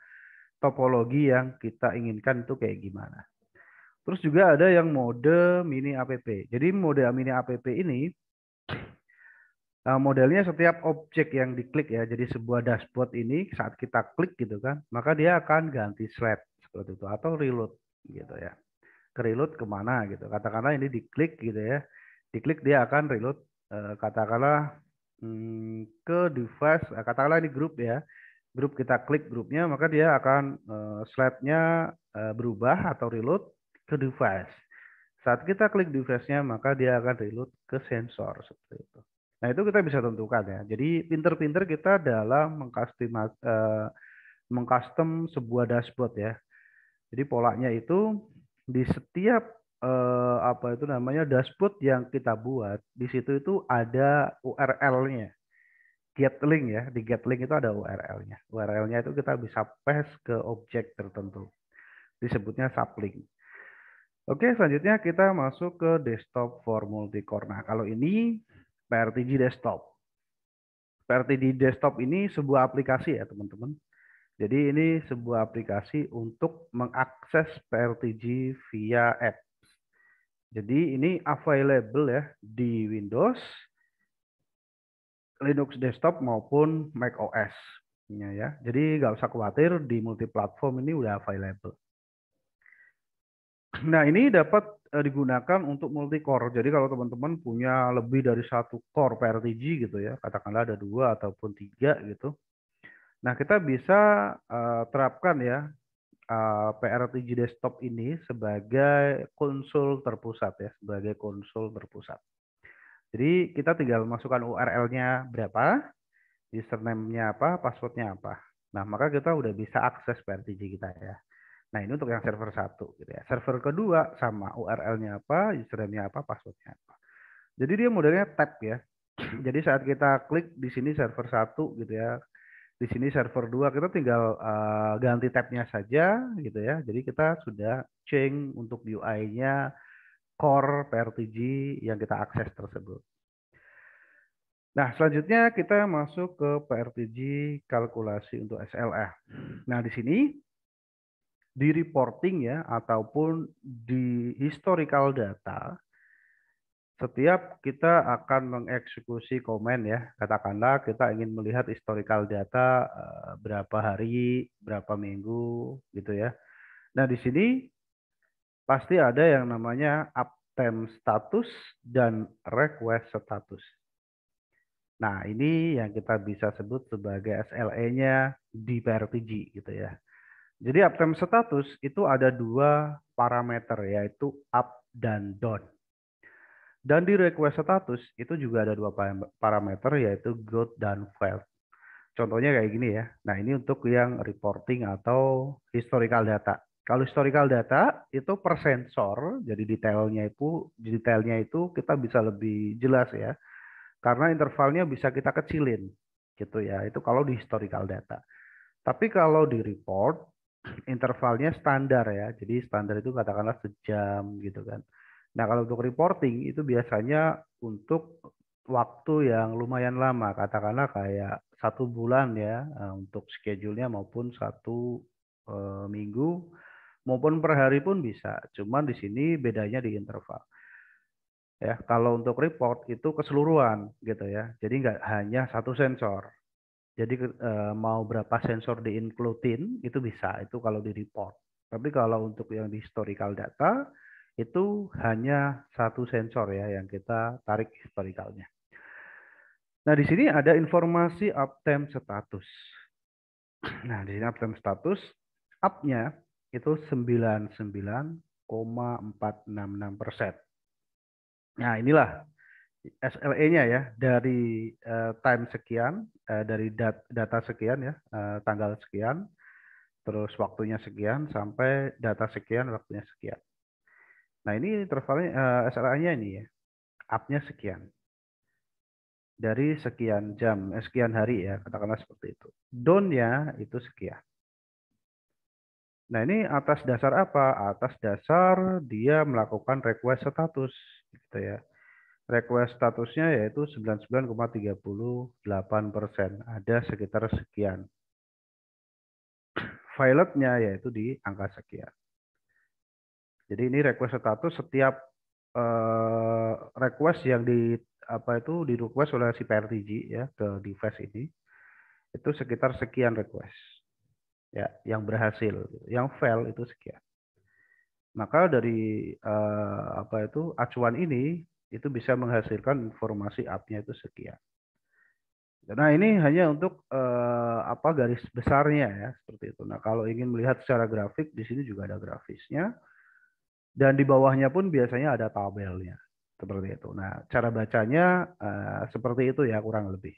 topologi yang kita inginkan itu kayak gimana. Terus juga ada yang mode mini app. Jadi mode mini app ini modelnya setiap objek yang diklik ya. Jadi sebuah dashboard ini saat kita klik gitu kan, maka dia akan ganti slide seperti itu atau reload gitu ya. Reload kemana gitu. Katakanlah ini diklik gitu ya. Diklik dia akan reload katakanlah ke device, katakanlah ini grup ya. Grup kita klik grupnya, maka dia akan slide-nya berubah atau reload ke device. Saat kita klik device-nya, maka dia akan reload ke sensor seperti itu. Nah, itu kita bisa tentukan ya. Jadi pinter-pinter kita dalam mengcustom sebuah dashboard ya. Jadi polanya itu di setiap apa itu namanya dashboard yang kita buat, di situ itu ada URL-nya. Get link ya, di get link itu ada URL-nya. URL-nya itu kita bisa paste ke objek tertentu. Disebutnya sublink. Oke, selanjutnya kita masuk ke desktop for multicore. Nah, kalau ini PRTG desktop. PRTG desktop ini sebuah aplikasi ya, teman-teman. Jadi ini sebuah aplikasi untuk mengakses PRTG via apps. Jadi ini available ya di Windows, Linux desktop maupun Mac OS. Ya. Jadi nggak usah khawatir, di multiplatform ini udah available. Nah, ini dapat digunakan untuk multi-core. Jadi kalau teman-teman punya lebih dari satu core PRTG gitu ya, katakanlah ada 2 ataupun 3 gitu. Nah, kita bisa terapkan ya PRTG desktop ini sebagai konsol terpusat ya, sebagai konsol terpusat. Jadi kita tinggal masukkan URL-nya berapa, username-nya apa, password-nya apa. Nah, maka kita udah bisa akses PRTG kita ya. Nah, ini untuk yang server 1 gitu ya. Server kedua sama URL-nya apa, username-nya apa, password-nya apa. Jadi dia modelnya tab ya. Jadi saat kita klik di sini server 1 gitu ya. Di sini server 2, kita tinggal ganti tab-nya saja gitu ya. Jadi kita sudah change untuk UI-nya core PRTG yang kita akses tersebut. Nah, selanjutnya kita masuk ke PRTG kalkulasi untuk SLA. Nah, di sini di reporting ya ataupun di historical data, setiap kita akan mengeksekusi komen ya, katakanlah kita ingin melihat historical data berapa hari, berapa minggu gitu ya. Nah, di sini pasti ada yang namanya uptime status dan request status. Nah, ini yang kita bisa sebut sebagai SLA-nya di PRTG gitu ya. Jadi uptime status itu ada 2 parameter yaitu up dan down. Dan di request status itu juga ada 2 parameter yaitu good dan failed. Contohnya kayak gini ya. Nah, ini untuk yang reporting atau historical data. Kalau historical data itu per sensor, jadi detailnya itu kita bisa lebih jelas ya. Karena intervalnya bisa kita kecilin gitu ya. Itu kalau di historical data. Tapi kalau di report intervalnya standar ya. Jadi standar itu katakanlah sejam gitu kan. Nah, kalau untuk reporting itu biasanya untuk waktu yang lumayan lama, katakanlah kayak 1 bulan ya untuk schedule-nya maupun 1 minggu maupun per hari pun bisa. Cuman di sini bedanya di interval. Ya, kalau untuk report itu keseluruhan gitu ya. Jadi nggak hanya 1 sensor. Jadi mau berapa sensor di-include-in itu bisa, itu kalau di report. Tapi kalau untuk yang di historical data itu hanya satu sensor ya yang kita tarik historicalnya. Nah, di sini ada informasi uptime status. Nah, di sini uptime status, up-nya itu 99,466%. Nah, inilah SLE-nya ya, dari time sekian, dari data sekian ya, tanggal sekian, terus waktunya sekian, sampai data sekian, waktunya sekian. Nah, ini intervalnya SLA-nya ini ya, up-nya sekian. Dari sekian jam, sekian hari ya, katakanlah seperti itu. Down-nya itu sekian. Nah, ini atas dasar apa? Atas dasar dia melakukan request status, gitu ya. Request statusnya yaitu 99,38%. Ada sekitar sekian. Violetnya yaitu di angka sekian. Jadi ini request status setiap request yang di request oleh si PRTG ya ke device ini itu sekitar sekian request ya yang berhasil, yang fail itu sekian. Maka dari acuan ini itu bisa menghasilkan informasi up-nya itu sekian. Nah, ini hanya untuk garis besarnya ya seperti itu. Nah, kalau ingin melihat secara grafik di sini juga ada grafisnya. Dan di bawahnya pun biasanya ada tabelnya. Seperti itu. Nah, cara bacanya seperti itu ya kurang lebih.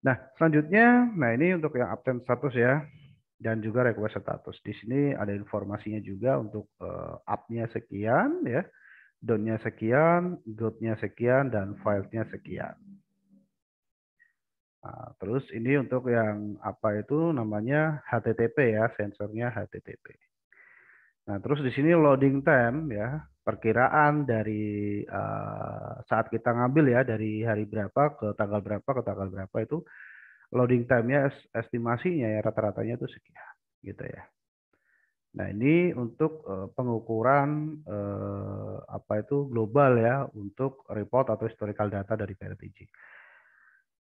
Nah, selanjutnya, ini untuk yang uptime status ya. Dan juga request status. Di sini ada informasinya juga untuk up-nya sekian ya. Down-nya sekian, good-nya sekian, dan file-nya sekian. Nah, terus ini untuk yang namanya HTTP ya, sensornya HTTP. Nah, terus di sini loading time ya, perkiraan dari saat kita ngambil ya dari hari berapa ke tanggal berapa itu loading time-nya estimasinya ya rata-ratanya itu sekian gitu ya. Nah, ini untuk pengukuran global ya untuk report atau historical data dari PRTG.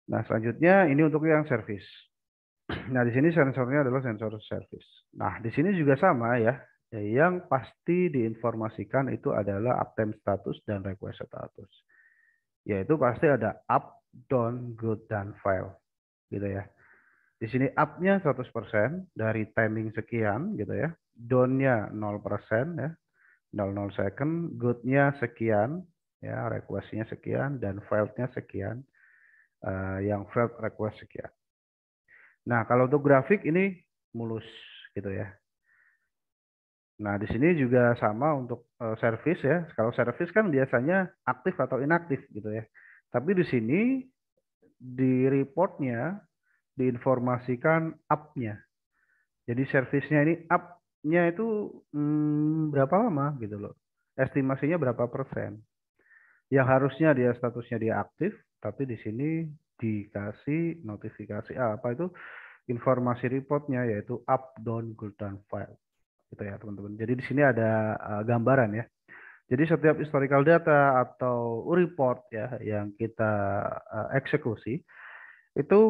Nah, selanjutnya ini untuk yang service. Nah, di sini sensornya adalah sensor service. Nah, di sini juga sama ya. Yang pasti diinformasikan itu adalah uptime status dan request status. Yaitu pasti ada up, down, good, dan file. Gitu ya. Di sini up-nya 100% dari timing sekian gitu ya. Down-nya 0% ya. 00 second, good-nya sekian ya, request-nya sekian dan file-nya sekian. Yang failed request sekian. Nah, kalau untuk grafik ini mulus gitu ya. Nah, di sini juga sama untuk service ya. Kalau service kan biasanya aktif atau inaktif gitu ya. Tapi di sini di reportnya diinformasikan up-nya. Jadi service-nya ini up-nya itu berapa lama gitu loh. Estimasinya berapa persen. Yang harusnya dia statusnya dia aktif, tapi di sini dikasih notifikasi informasi reportnya yaitu up, down, good, dan file. Gitu ya teman-teman. Jadi di sini ada gambaran ya. Jadi setiap historical data atau report ya yang kita eksekusi itu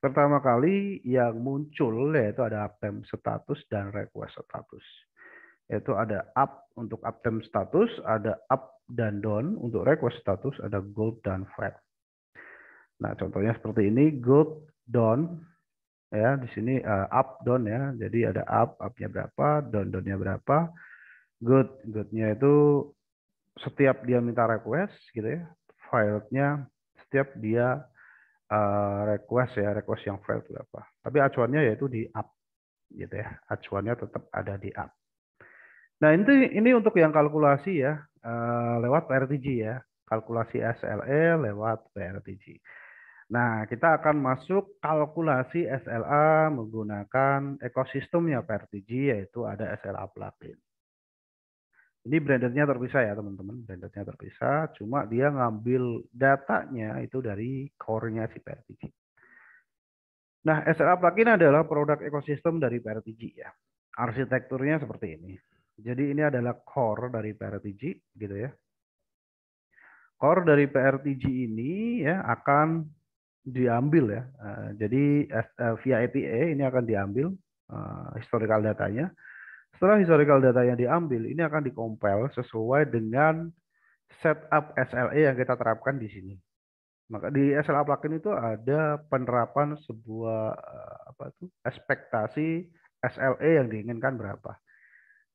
pertama kali yang muncul yaitu ada uptime status dan request status. Yaitu ada up untuk uptime status, ada up dan down untuk request status, ada good dan file. Nah, contohnya seperti ini, good, down. Ya, di sini up down ya. Jadi ada up-nya berapa, down-nya berapa. Good-nya itu setiap dia minta request gitu ya. File-nya setiap dia request yang file berapa. Tapi acuannya yaitu di up gitu ya. Acuannya tetap ada di up. Nah, ini untuk yang kalkulasi ya lewat PRTG ya. Kalkulasi SLE lewat PRTG. Nah, kita akan masuk kalkulasi SLA menggunakan ekosistemnya PRTG, yaitu ada SLA plugin. Ini brandednya terpisah ya, teman-teman. Brandednya terpisah, cuma dia ngambil datanya itu dari core-nya si PRTG. Nah, SLA plugin adalah produk ekosistem dari PRTG ya. Arsitekturnya seperti ini. Jadi ini adalah core dari PRTG, gitu ya. Core dari PRTG ini ya akan diambil ya. Jadi via API ini akan diambil historical datanya Setelah historical datanya diambil, ini akan dikompil sesuai dengan setup SLA yang kita terapkan di sini. Maka di SLA plugin itu ada penerapan sebuah ekspektasi SLA yang diinginkan berapa.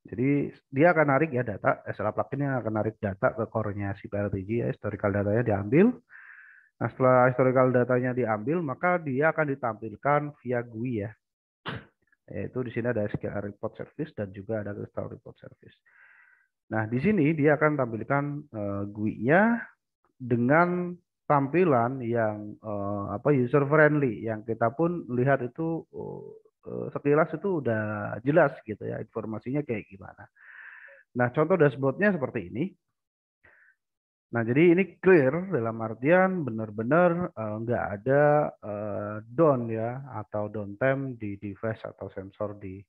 Jadi dia akan narik ya data, SLA plugin yang akan narik data ke core-nya si PRTG ya, historical datanya diambil. Nah, setelah historical datanya diambil, maka dia akan ditampilkan via GUI ya. Yaitu di sini ada SQL report service dan juga ada crystal report service. Nah, di sini dia akan tampilkan GUI-nya dengan tampilan yang user friendly, yang kita pun lihat itu sekilas itu udah jelas gitu ya, informasinya kayak gimana. Nah, contoh dashboardnya seperti ini. Nah, jadi ini clear dalam artian benar-benar nggak ada down ya atau downtime di device atau sensor di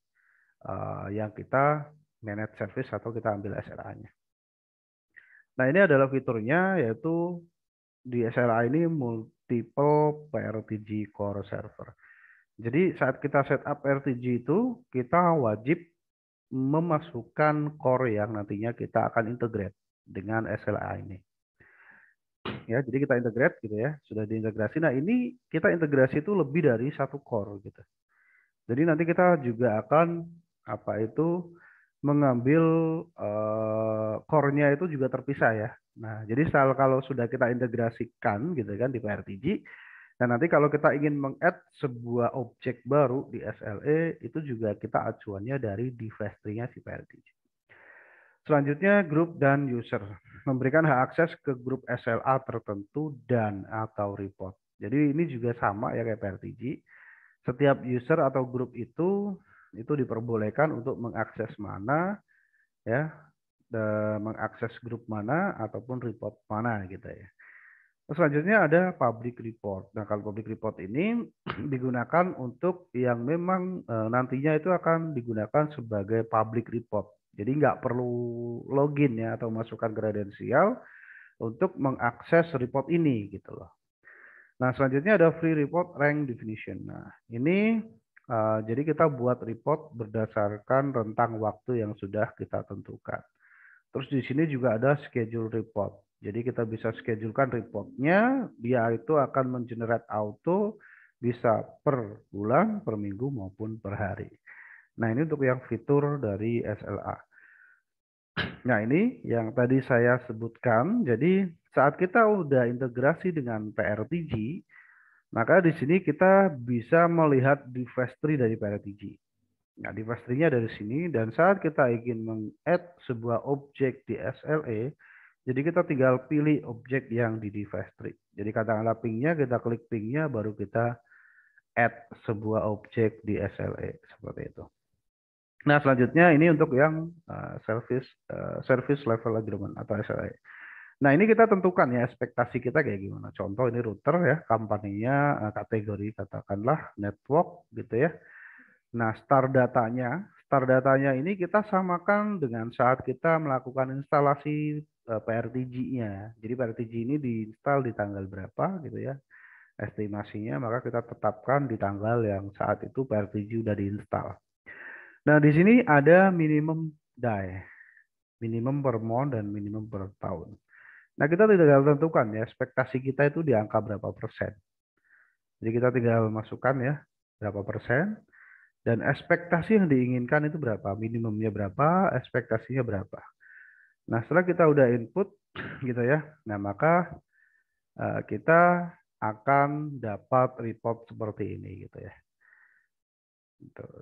yang kita manage service atau kita ambil SLA-nya. Nah, ini adalah fiturnya, yaitu di SLA ini multiple PRTG core server. Jadi saat kita setup PRTG itu, kita wajib memasukkan core yang nantinya kita akan integrate dengan SLA ini. Ya, jadi kita integrate gitu ya, sudah diintegrasi. Nah, ini kita integrasi itu lebih dari satu core gitu. Jadi nanti kita juga akan mengambil core-nya itu juga terpisah ya. Nah, jadi kalau sudah kita integrasikan gitu kan di PRTG, dan nanti kalau kita ingin meng-add sebuah objek baru di SLA, itu juga kita acuannya dari device tree-nya si PRTG. Selanjutnya, grup dan user. Memberikan hak akses ke grup SLA tertentu dan atau report. Jadi ini juga sama ya kayak PRTG. Setiap user atau grup itu diperbolehkan untuk mengakses mana ya, mengakses grup mana ataupun report mana gitu ya. Selanjutnya ada public report. Nah, kalau public report ini digunakan untuk yang memang nantinya itu akan digunakan sebagai public report. Jadi nggak perlu login ya atau masukkan kredensial untuk mengakses report ini gitu loh. Nah, selanjutnya ada free report rank definition. Nah, ini jadi kita buat report berdasarkan rentang waktu yang sudah kita tentukan. Terus di sini juga ada schedule report. Jadi kita bisa schedulekan reportnya, dia itu akan mengenerate auto bisa per bulan, per minggu maupun per hari. Nah, ini untuk yang fitur dari SLA. Nah, ini yang tadi saya sebutkan. Jadi saat kita udah integrasi dengan PRTG, maka di sini kita bisa melihat device tree dari PRTG. Nah, device tree-nya dari sini, dan saat kita ingin meng-add sebuah objek di SLA, jadi kita tinggal pilih objek yang di device tree. Jadi katakanlah ping-nya, kita klik ping-nya, baru kita add sebuah objek di SLA seperti itu. Nah, selanjutnya ini untuk yang service level agreement atau SLA. Nah, ini kita tentukan ya ekspektasi kita kayak gimana. Contoh ini router ya, company-nya kategori katakanlah network gitu ya. Nah, start datanya ini kita samakan dengan saat kita melakukan instalasi PRTG-nya. Jadi PRTG ini diinstal di tanggal berapa gitu ya. Estimasinya maka kita tetapkan di tanggal yang saat itu PRTG udah diinstal. Nah, di sini ada minimum die, minimum per month dan minimum per tahun. Nah, kita tinggal tentukan ya, ekspektasi kita itu di angka berapa persen. Jadi kita tinggal masukkan ya, berapa persen. Dan ekspektasi yang diinginkan itu berapa, minimumnya berapa, ekspektasinya berapa. Nah, setelah kita udah input gitu ya, nah maka kita akan dapat report seperti ini gitu ya.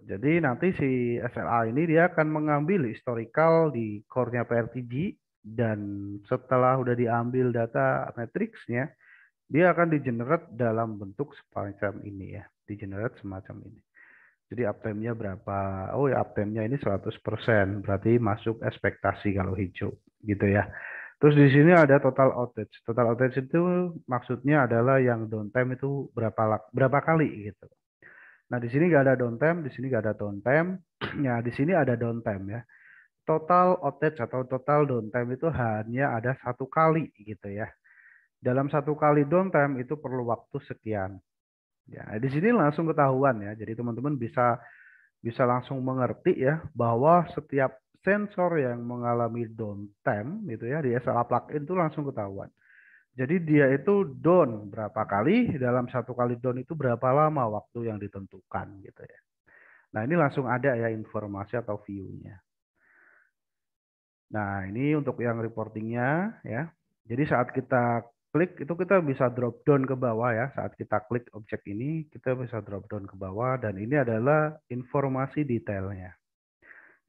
Jadi nanti si SLA ini dia akan mengambil historical di core-nya PRTG, dan setelah udah diambil data matrix-nya, dia akan di-generate dalam bentuk semacam ini ya, di-generate semacam ini. Jadi uptime-nya berapa? Oh ya, uptime-nya ini 100%, berarti masuk ekspektasi kalau hijau gitu ya. Terus di sini ada total outage. Total outage itu maksudnya adalah yang downtime itu berapa kali gitu. Nah, di sini nggak ada downtime, di sini nggak ada downtime. Ya, di sini ada downtime ya. Total outage atau total downtime itu hanya ada satu kali gitu ya. Dalam satu kali downtime itu perlu waktu sekian. Ya, di sini langsung ketahuan ya. Jadi teman-teman bisa bisa langsung mengerti ya bahwa setiap sensor yang mengalami downtime gitu ya di SLA plugin itu langsung ketahuan. Jadi dia itu down berapa kali, dalam satu kali down itu berapa lama waktu yang ditentukan gitu ya. Nah ini langsung ada ya informasi atau view-nya. Nah ini untuk yang reportingnya ya. Jadi saat kita klik itu kita bisa drop down ke bawah ya. Saat kita klik objek ini kita bisa drop down ke bawah dan ini adalah informasi detailnya.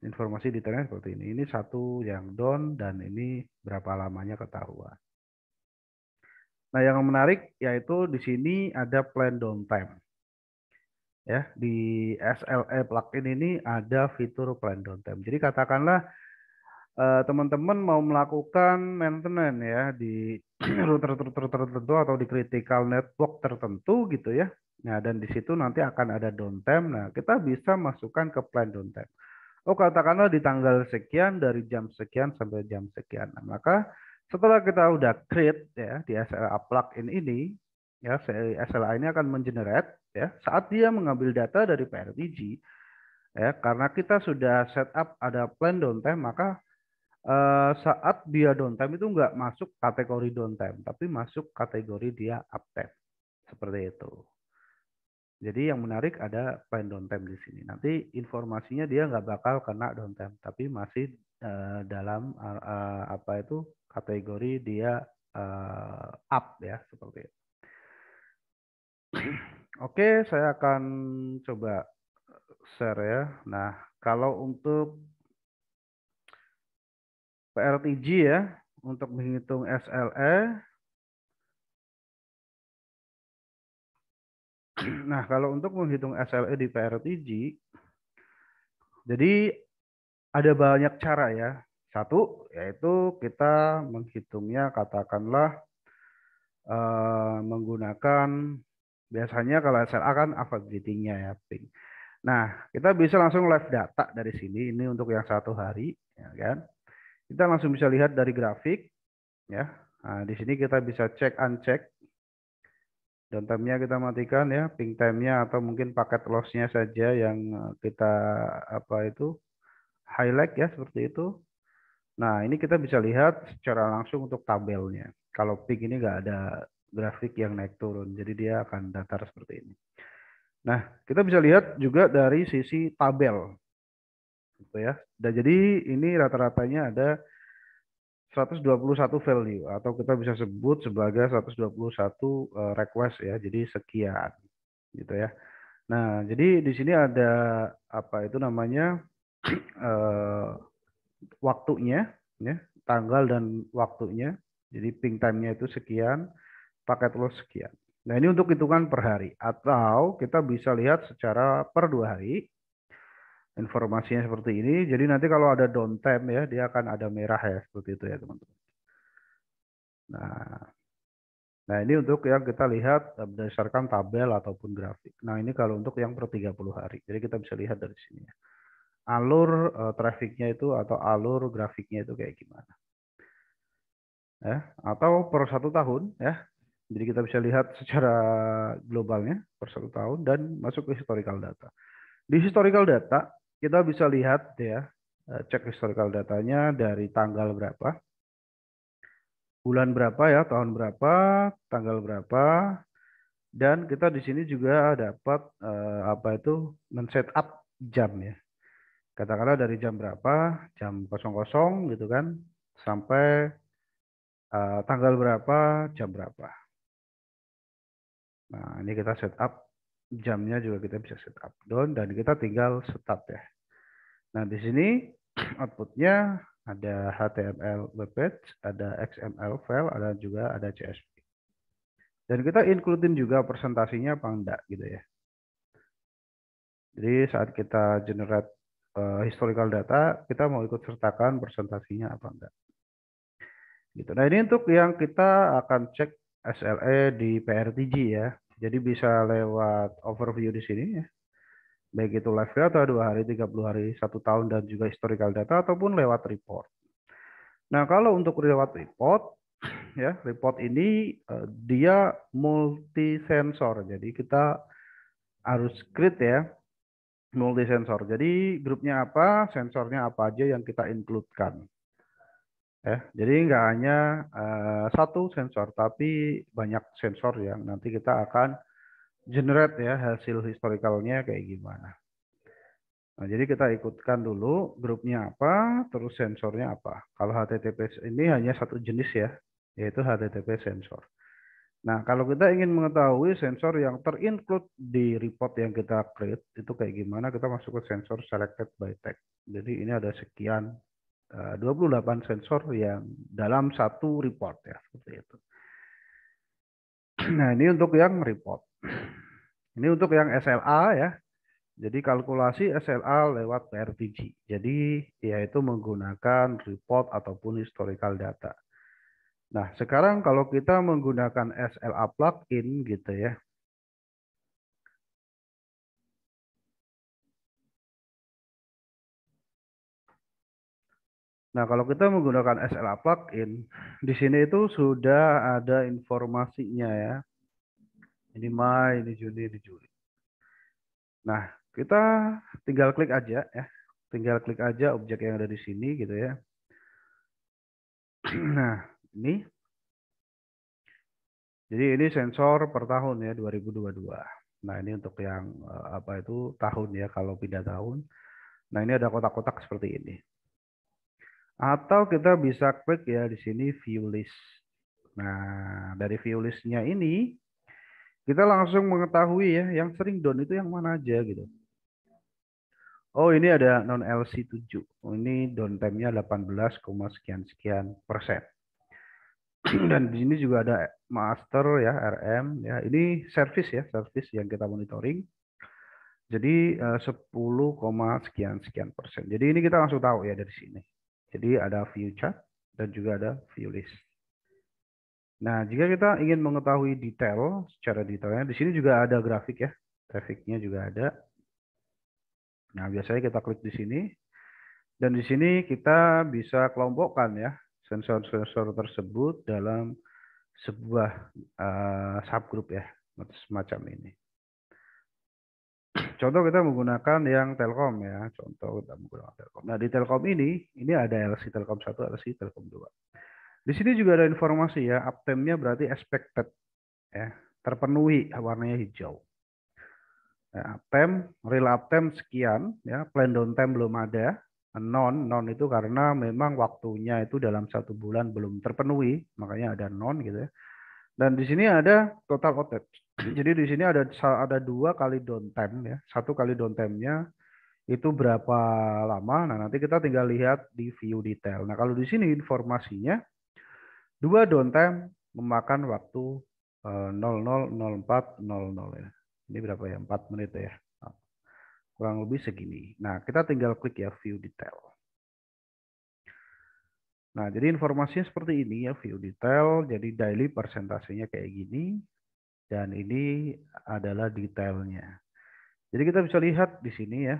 Informasi detailnya seperti ini. Ini satu yang down dan ini berapa lamanya ketahuan. Nah, yang menarik yaitu di sini ada plan downtime. Ya, di SLA plugin ini ada fitur plan downtime. Jadi katakanlah teman-teman mau melakukan maintenance ya di router tertentu atau di critical network tertentu gitu ya. Nah, dan di situ nanti akan ada downtime. Nah, kita bisa masukkan ke plan downtime. Oh, katakanlah di tanggal sekian dari jam sekian sampai jam sekian. Nah, maka setelah kita udah create ya di SLA plugin ini, ya SLA ini akan mengenerate ya saat dia mengambil data dari PRTG ya karena kita sudah setup ada plan downtime maka saat dia downtime itu nggak masuk kategori downtime tapi masuk kategori dia uptime seperti itu. Jadi yang menarik ada plan downtime di sini. Nanti informasinya dia nggak bakal kena downtime, tapi masih dalam apa itu kategori dia up ya seperti itu. Oke, saya akan coba share ya. Nah, kalau untuk PRTG ya, untuk menghitung SLA. Nah, kalau untuk menghitung SLA di PRTG, jadi ada banyak cara ya. Satu, yaitu kita menghitungnya katakanlah menggunakan, biasanya kalau SLA kan availability-nya ya, ping. Nah, kita bisa langsung live data dari sini, ini untuk yang 1 hari, ya kan. Kita langsung bisa lihat dari grafik, ya. Nah, di sini kita bisa cek uncheck. Downtime-nya kita matikan ya, ping time-nya atau mungkin paket loss-nya saja yang kita apa itu highlight ya seperti itu. Nah ini kita bisa lihat secara langsung untuk tabelnya. Kalau ping ini nggak ada grafik yang naik turun, jadi dia akan datar seperti ini. Nah kita bisa lihat juga dari sisi tabel, gitu ya. Dan jadi ini rata-ratanya ada 121 value atau kita bisa sebut sebagai 121 request ya. Jadi sekian gitu ya. Nah, jadi di sini ada apa itu namanya waktunya ya, tanggal dan waktunya. Jadi ping time-nya itu sekian, paket loss sekian. Nah, ini untuk hitungan per hari atau kita bisa lihat secara per 2 hari. Informasinya seperti ini. Jadi nanti kalau ada downtime ya, dia akan ada merah ya, seperti itu ya, teman-teman. Nah, ini untuk yang kita lihat berdasarkan tabel ataupun grafik. Nah, ini kalau untuk yang per 30 hari. Jadi kita bisa lihat dari sini ya. Alur trafficnya itu atau alur grafiknya itu kayak gimana. Ya, atau per 1 tahun ya. Jadi kita bisa lihat secara globalnya per 1 tahun dan masuk ke historical data. Di historical data kita bisa lihat ya, cek historical datanya dari tanggal berapa, bulan berapa ya, tahun berapa, tanggal berapa, dan kita di sini juga dapat apa itu men-setup jam ya. Katakanlah dari jam berapa, jam 00 gitu kan, sampai tanggal berapa, jam berapa. Nah, ini kita setup jamnya juga kita bisa setup down dan kita tinggal start ya. Nah, di sini outputnya ada HTML web page, ada XML file, ada juga ada CSV. Dan kita includein juga presentasinya apa enggak gitu ya. Jadi saat kita generate historical data, kita mau ikut sertakan presentasinya apa enggak. Gitu. Nah, ini untuk yang kita akan cek SLA di PRTG ya. Jadi bisa lewat overview di sini ya. Baik itu live data 2 hari, 30 hari, 1 tahun, dan juga historical data, ataupun lewat report. Nah, kalau untuk lewat report, ya report ini dia multi sensor. Jadi kita harus create ya multi sensor. Jadi grupnya apa, sensornya apa aja yang kita include-kan. Ya, jadi nggak hanya satu sensor, tapi banyak sensor yang nanti kita akan generate ya hasil historicalnya kayak gimana. Nah, jadi kita ikutkan dulu grupnya apa, terus sensornya apa. Kalau HTTP ini hanya satu jenis ya, yaitu HTTP sensor. Nah, kalau kita ingin mengetahui sensor yang terinclude di report yang kita create, itu kayak gimana, kita masuk ke sensor selected by tag. Jadi ini ada sekian 28 sensor yang dalam satu report ya, seperti itu. Nah, ini untuk yang report. Ini untuk yang SLA ya. Jadi kalkulasi SLA lewat PRTG. Jadi yaitu menggunakan report ataupun historical data. Nah, sekarang kalau kita menggunakan SLA plugin gitu ya. Nah, kalau kita menggunakan SLA plugin, di sini itu sudah ada informasinya ya. Ini Mei, ini Juni, ini Juli. Nah, kita tinggal klik aja ya. Tinggal klik aja objek yang ada di sini gitu ya. Nah, ini. Jadi ini sensor per tahun ya 2022. Nah, ini untuk yang apa itu tahun ya kalau pindah tahun. Nah, ini ada kotak-kotak seperti ini. Atau kita bisa klik ya di sini view list. Nah, dari view list-nya ini kita langsung mengetahui ya yang sering down itu yang mana aja gitu. Oh, ini ada non LC7. Oh, ini downtime-nya 18, sekian persen. Dan di sini juga ada master ya, RM ya. Ini service ya, service yang kita monitoring. Jadi 10, sekian persen. Jadi ini kita langsung tahu ya dari sini. Jadi ada view chart dan juga ada view list. Nah, jika kita ingin mengetahui detail secara detailnya, di sini juga ada grafik ya. Grafiknya juga ada. Nah, biasanya kita klik di sini. Dan di sini kita bisa kelompokkan ya sensor-sensor tersebut dalam sebuah subgroup ya, semacam ini. Contoh kita menggunakan yang Telkom ya, contoh kita menggunakan Telkom. Nah, di Telkom ini ada LC Telkom 1, LC Telkom 2. Di sini juga ada informasi ya, uptime-nya berarti expected ya, terpenuhi warnanya hijau. Nah, uptime, real uptime sekian ya, plan downtime belum ada. Non itu karena memang waktunya itu dalam 1 bulan belum terpenuhi, makanya ada non gitu ya. Dan di sini ada total outage. Jadi di sini ada 2 kali downtime ya. 1 kali downtime-nya itu berapa lama. Nah, nanti kita tinggal lihat di view detail. Nah, kalau di sini informasinya 2 downtime memakan waktu 00.04.00 ya. Ini berapa ya? 4 menit ya. Kurang lebih segini. Nah, kita tinggal klik ya view detail. Nah, jadi informasinya seperti ini ya, view detail. Jadi daily persentasenya kayak gini. Dan ini adalah detailnya. Jadi kita bisa lihat di sini ya.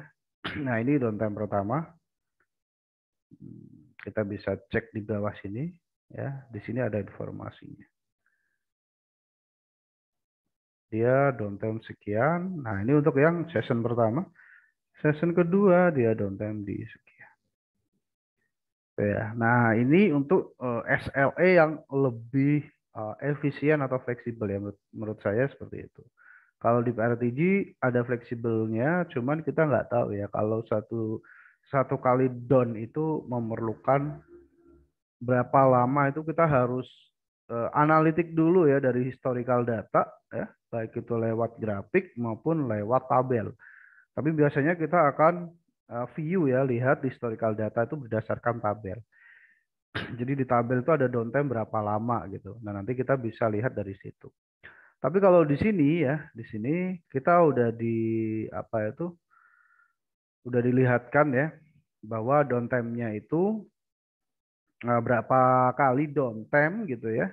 Nah, ini downtime pertama. Kita bisa cek di bawah sini ya. Di sini ada informasinya. Dia downtime sekian. Nah, ini untuk yang session pertama. Session kedua dia downtime di sekian. Ya. Nah, ini untuk SLA yang lebih efisien atau fleksibel ya menurut saya seperti itu. Kalau di PRTG ada fleksibelnya, cuman kita nggak tahu ya kalau satu kali down itu memerlukan berapa lama itu kita harus analitik dulu ya dari historical data ya, baik itu lewat grafik maupun lewat tabel. Tapi biasanya kita akan view ya, lihat historical data itu berdasarkan tabel. Jadi di tabel itu ada downtime berapa lama gitu. Nah, nanti kita bisa lihat dari situ. Tapi kalau di sini ya, di sini kita udah udah dilihatkan ya bahwa downtime-nya itu berapa kali downtime gitu ya.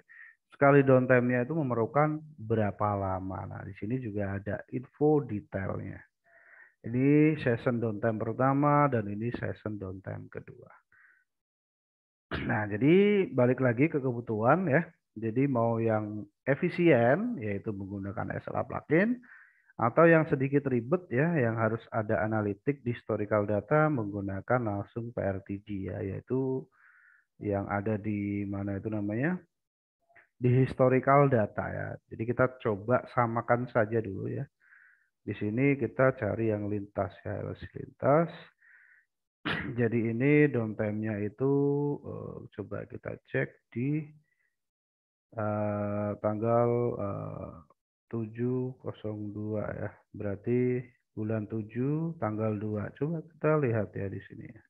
Sekali downtime-nya itu memerlukan berapa lama. Nah, di sini juga ada info detailnya. Ini session downtime pertama dan ini session downtime kedua. Nah, jadi balik lagi ke kebutuhan ya. Jadi mau yang efisien yaitu menggunakan SLA plugin Atau yang sedikit ribet ya, yang harus ada analitik di historical data menggunakan langsung PRTG ya, yaitu yang ada di mana itu namanya, di historical data ya. Jadi kita coba samakan saja dulu ya. Di sini kita cari yang lintas ya, lintas. Jadi ini downtime-nya itu coba kita cek di tanggal 7/02 ya. Berarti bulan 7 tanggal 2. Coba kita lihat ya di sini ya.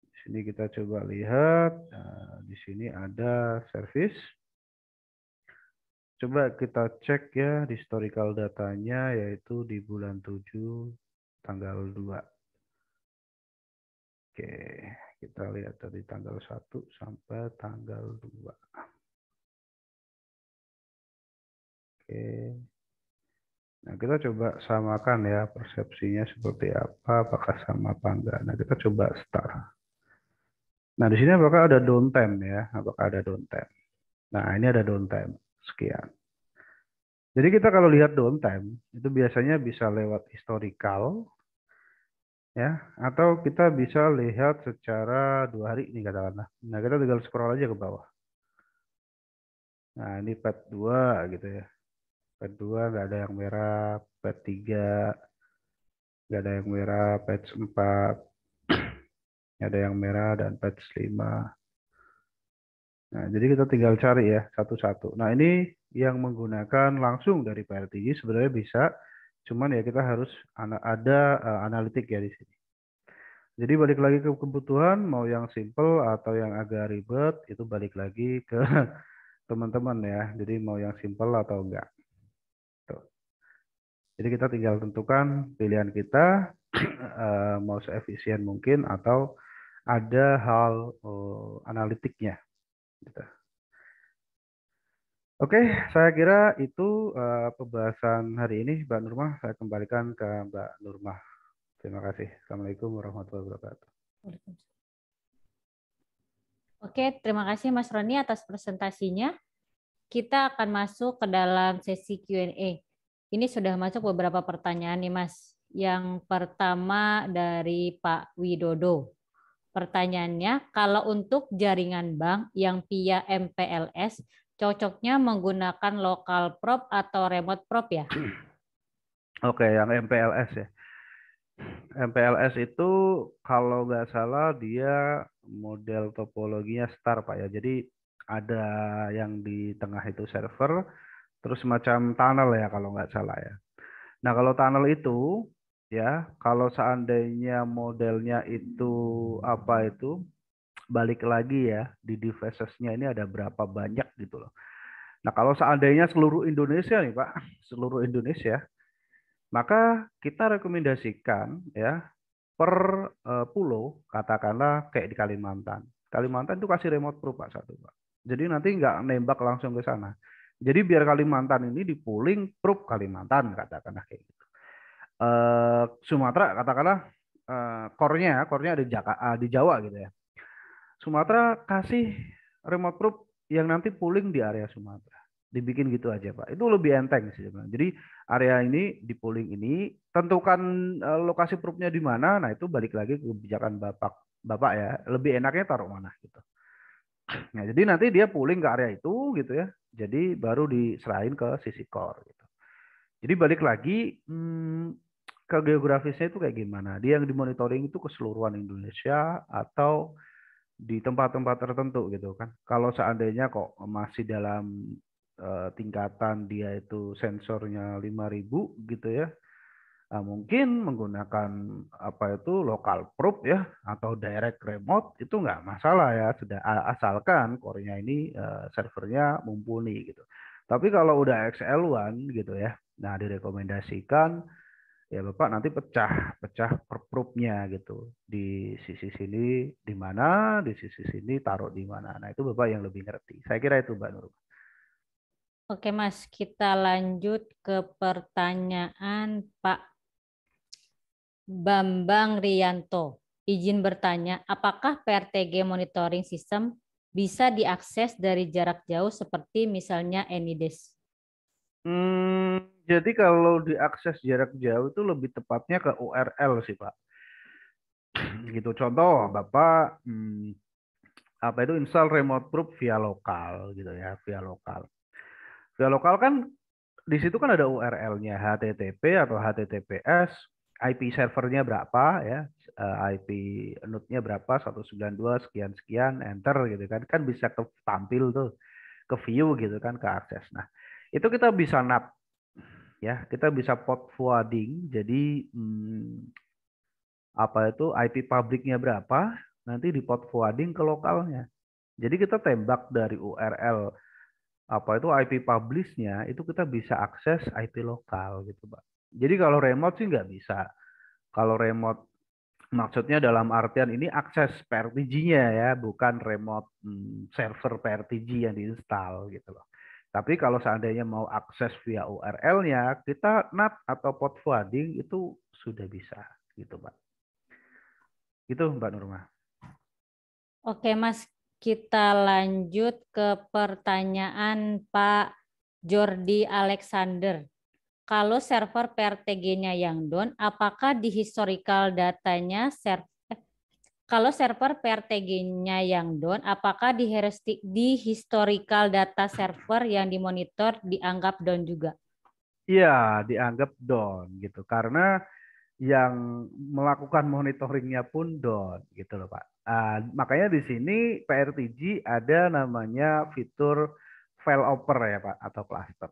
Di sini kita coba lihat, di sini ada service. Coba kita cek ya di historical datanya, yaitu di bulan 7 tanggal 2. Oke, kita lihat dari tanggal 1 sampai tanggal 2. Oke. Nah, kita coba samakan ya persepsinya seperti apa, apakah sama apa enggak. Nah, kita coba start. Nah, di sini apakah ada downtime ya? Apakah ada downtime? Nah, ini ada downtime. Sekian. Jadi kita kalau lihat downtime, itu biasanya bisa lewat historical, ya, atau kita bisa lihat secara 2 hari ini katakanlah. Nah, kita tinggal scroll aja ke bawah. Nah, ini pad 2 gitu ya. Pad 2 nggak ada yang merah, pad 3 nggak ada yang merah, pad 4 nggak ada yang merah, dan pad 5. Nah, jadi kita tinggal cari ya satu-satu. Nah, ini yang menggunakan langsung dari PRTG sebenarnya bisa, cuman ya kita harus ada analitik ya di sini. Jadi balik lagi ke kebutuhan, mau yang simple atau yang agak ribet, itu balik lagi ke teman-teman ya. Jadi mau yang simple atau enggak. Tuh. Jadi kita tinggal tentukan pilihan kita, mau seefisien mungkin atau ada hal analitiknya. Gitu. Oke, saya kira itu pembahasan hari ini, Mbak Nurmah. Saya kembalikan ke Mbak Nurmah. Terima kasih. Assalamualaikum warahmatullahi wabarakatuh. Oke, terima kasih Mas Roni atas presentasinya. Kita akan masuk ke dalam sesi Q&A. Ini sudah masuk beberapa pertanyaan nih Mas. Yang pertama dari Pak Widodo. Pertanyaannya, kalau untuk jaringan bank yang via MPLS, cocoknya menggunakan local prop atau remote prop ya? Oke, yang MPLS ya. MPLS itu kalau nggak salah dia model topologinya star Pak ya. Jadi ada yang di tengah itu server, terus semacam tunnel ya kalau nggak salah ya. Nah kalau tunnel itu ya, kalau seandainya modelnya itu apa itu, balik lagi ya di devices-nya ini ada berapa banyak gitu loh. Nah kalau seandainya seluruh Indonesia nih Pak, seluruh Indonesia, maka kita rekomendasikan ya per pulau, katakanlah kayak di Kalimantan. Kalimantan itu kasih remote pro Pak satu Pak. Jadi nanti nggak nembak langsung ke sana. Jadi biar Kalimantan ini dipooling proof Kalimantan katakanlah kayak gitu. Sumatera katakanlah core-nya ada di Jawa gitu ya. Sumatera kasih remote proof yang nanti pooling di area Sumatera. Dibikin gitu aja Pak. Itu lebih enteng sih sebenarnya. Jadi area ini di pooling ini, tentukan lokasi proofnya di mana. Nah itu balik lagi ke kebijakan Bapak ya. Lebih enaknya taruh mana gitu. Nah jadi nanti dia pooling ke area itu gitu ya. Jadi baru diserahin ke sisi core gitu. Jadi balik lagi ke geografisnya itu kayak gimana. Dia yang dimonitoring itu keseluruhan Indonesia atau di tempat-tempat tertentu gitu kan. Kalau seandainya kok masih dalam tingkatan dia itu sensornya 5.000 gitu ya. Nah, mungkin menggunakan apa itu local probe ya atau direct remote itu nggak masalah ya, sudah asalkan core-nya ini servernya mumpuni gitu. Tapi kalau udah XL1 gitu ya, nah direkomendasikan ya Bapak nanti pecah per probe-nya gitu. Di sisi sini di mana, di sisi sini taruh di mana. Nah, itu Bapak yang lebih ngerti. Saya kira itu Mbak Nur. Oke Mas, kita lanjut ke pertanyaan Pak Bambang Rianto. Izin bertanya, apakah PRTG monitoring system bisa diakses dari jarak jauh seperti misalnya AnyDesk? Jadi kalau diakses jarak jauh itu lebih tepatnya ke URL sih Pak. Gitu. Contoh, Bapak apa itu install remote proof via lokal gitu ya, via lokal. Via lokal kan di situ kan ada URL-nya HTTP atau HTTPS, IP servernya berapa ya, IP node-nya berapa 192 sekian sekian enter gitu kan bisa tampil tuh ke view gitu kan ke akses. Nah, itu kita bisa NAT ya, kita bisa port forwarding. Jadi apa itu IP publiknya berapa, nanti di port forwarding ke lokalnya. Jadi kita tembak dari URL apa itu IP publishnya itu kita bisa akses IP lokal gitu Pak. Jadi kalau remote sih nggak bisa. Kalau remote maksudnya dalam artian ini akses PRTG-nya ya, bukan remote server PRTG yang diinstal gitu loh. Tapi kalau seandainya mau akses via URL-nya, kita NAT atau port forwarding itu sudah bisa gitu Pak. Itu Mbak Nurma. Oke Mas, kita lanjut ke pertanyaan Pak Jordi Alexander. Kalau server PRTG-nya yang down, apakah di historical datanya kalau server PRTG-nya yang down, apakah di historical data server yang dimonitor dianggap down juga? Iya, dianggap down gitu karena yang melakukan monitoringnya pun down gitu loh Pak. Makanya di sini PRTG ada namanya fitur failover ya Pak atau cluster.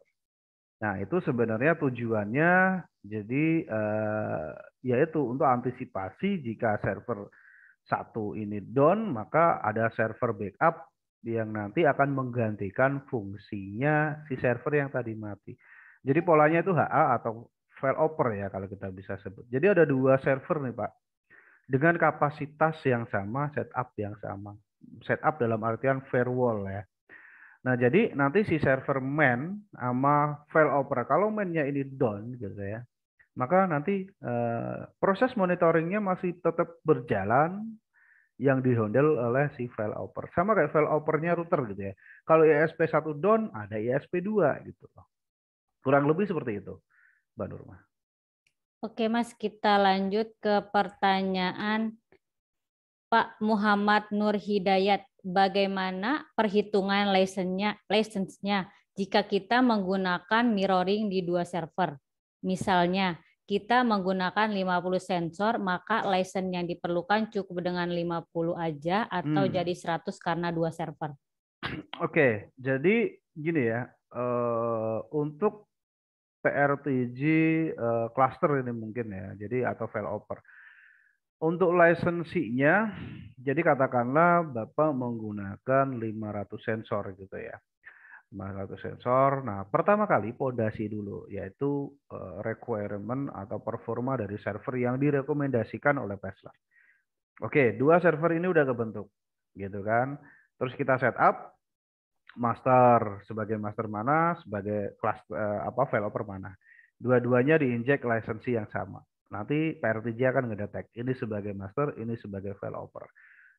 Nah itu sebenarnya tujuannya jadi yaitu untuk antisipasi jika server satu ini down maka ada server backup yang nanti akan menggantikan fungsinya si server yang tadi mati. Jadi polanya itu HA atau failover ya kalau kita bisa sebut. Jadi ada dua server nih Pak dengan kapasitas yang sama, setup yang sama. Setup dalam artian firewall ya. Nah, jadi nanti si server main sama failover. Kalau mainnya ini down gitu ya, maka nanti proses monitoringnya masih tetap berjalan yang dihandle oleh si failover. Sama kayak failovernya router gitu ya. Kalau ISP1 down, ada ISP2 gitu loh. Kurang lebih seperti itu, Mbak Nurma. Oke Mas, kita lanjut ke pertanyaan Pak Muhammad Nur Hidayat. Bagaimana perhitungan license-nya jika kita menggunakan mirroring di dua server? Misalnya, kita menggunakan 50 sensor, maka license yang diperlukan cukup dengan 50 aja atau jadi 100 karena dua server. Oke, jadi gini ya, untuk PRTG cluster ini mungkin ya, jadi atau failover. Untuk lisensinya, jadi katakanlah Bapak menggunakan 500 sensor gitu ya. 500 sensor. Nah, pertama kali pondasi dulu, yaitu requirement atau performa dari server yang direkomendasikan oleh Pestler. Oke, dua server ini udah kebentuk, gitu kan. Terus kita setup master sebagai master mana, sebagai kelas failover mana. Dua-duanya diinjek lisensi yang sama. Nanti PRTG akan ngedetek ini sebagai master, ini sebagai failover.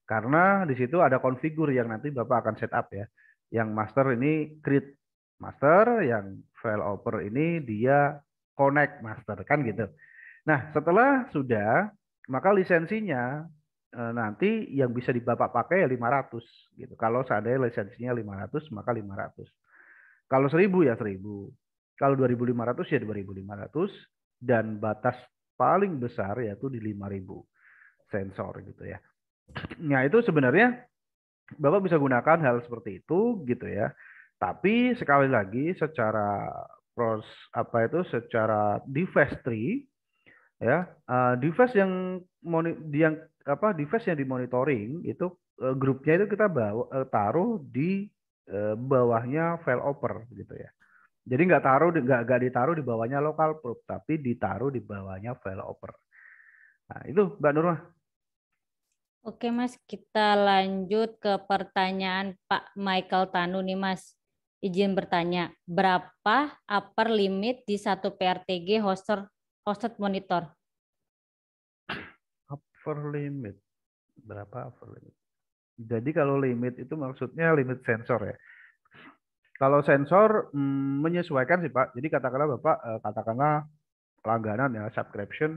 Karena di situ ada konfigur yang nanti Bapak akan setup ya. Yang master ini create master, yang failover ini dia connect master kan gitu. Nah, setelah sudah maka lisensinya nanti yang bisa Bapak pakai ya 500 gitu. Kalau seandainya lisensinya 500 maka 500. Kalau 1000 ya 1000. Kalau 2500 ya 2500 dan batas paling besar yaitu di 5000 sensor gitu ya. Nah, itu sebenarnya Bapak bisa gunakan hal seperti itu gitu ya. Tapi sekali lagi secara secara device tree ya, device yang device yang dimonitoring itu grupnya itu kita taruh di bawahnya failover gitu ya. Jadi nggak ditaruh di bawahnya local probe, tapi ditaruh di bawahnya failover. Nah, itu Mbak Nurma. Oke Mas, kita lanjut ke pertanyaan Pak Michael Tanu nih Mas. Izin bertanya, berapa upper limit di satu PRTG hosted monitor? Upper limit. Berapa upper limit? Jadi kalau limit itu maksudnya limit sensor ya. Kalau sensor menyesuaikan sih Pak. Jadi katakanlah Bapak katakanlah langganan ya, subscription.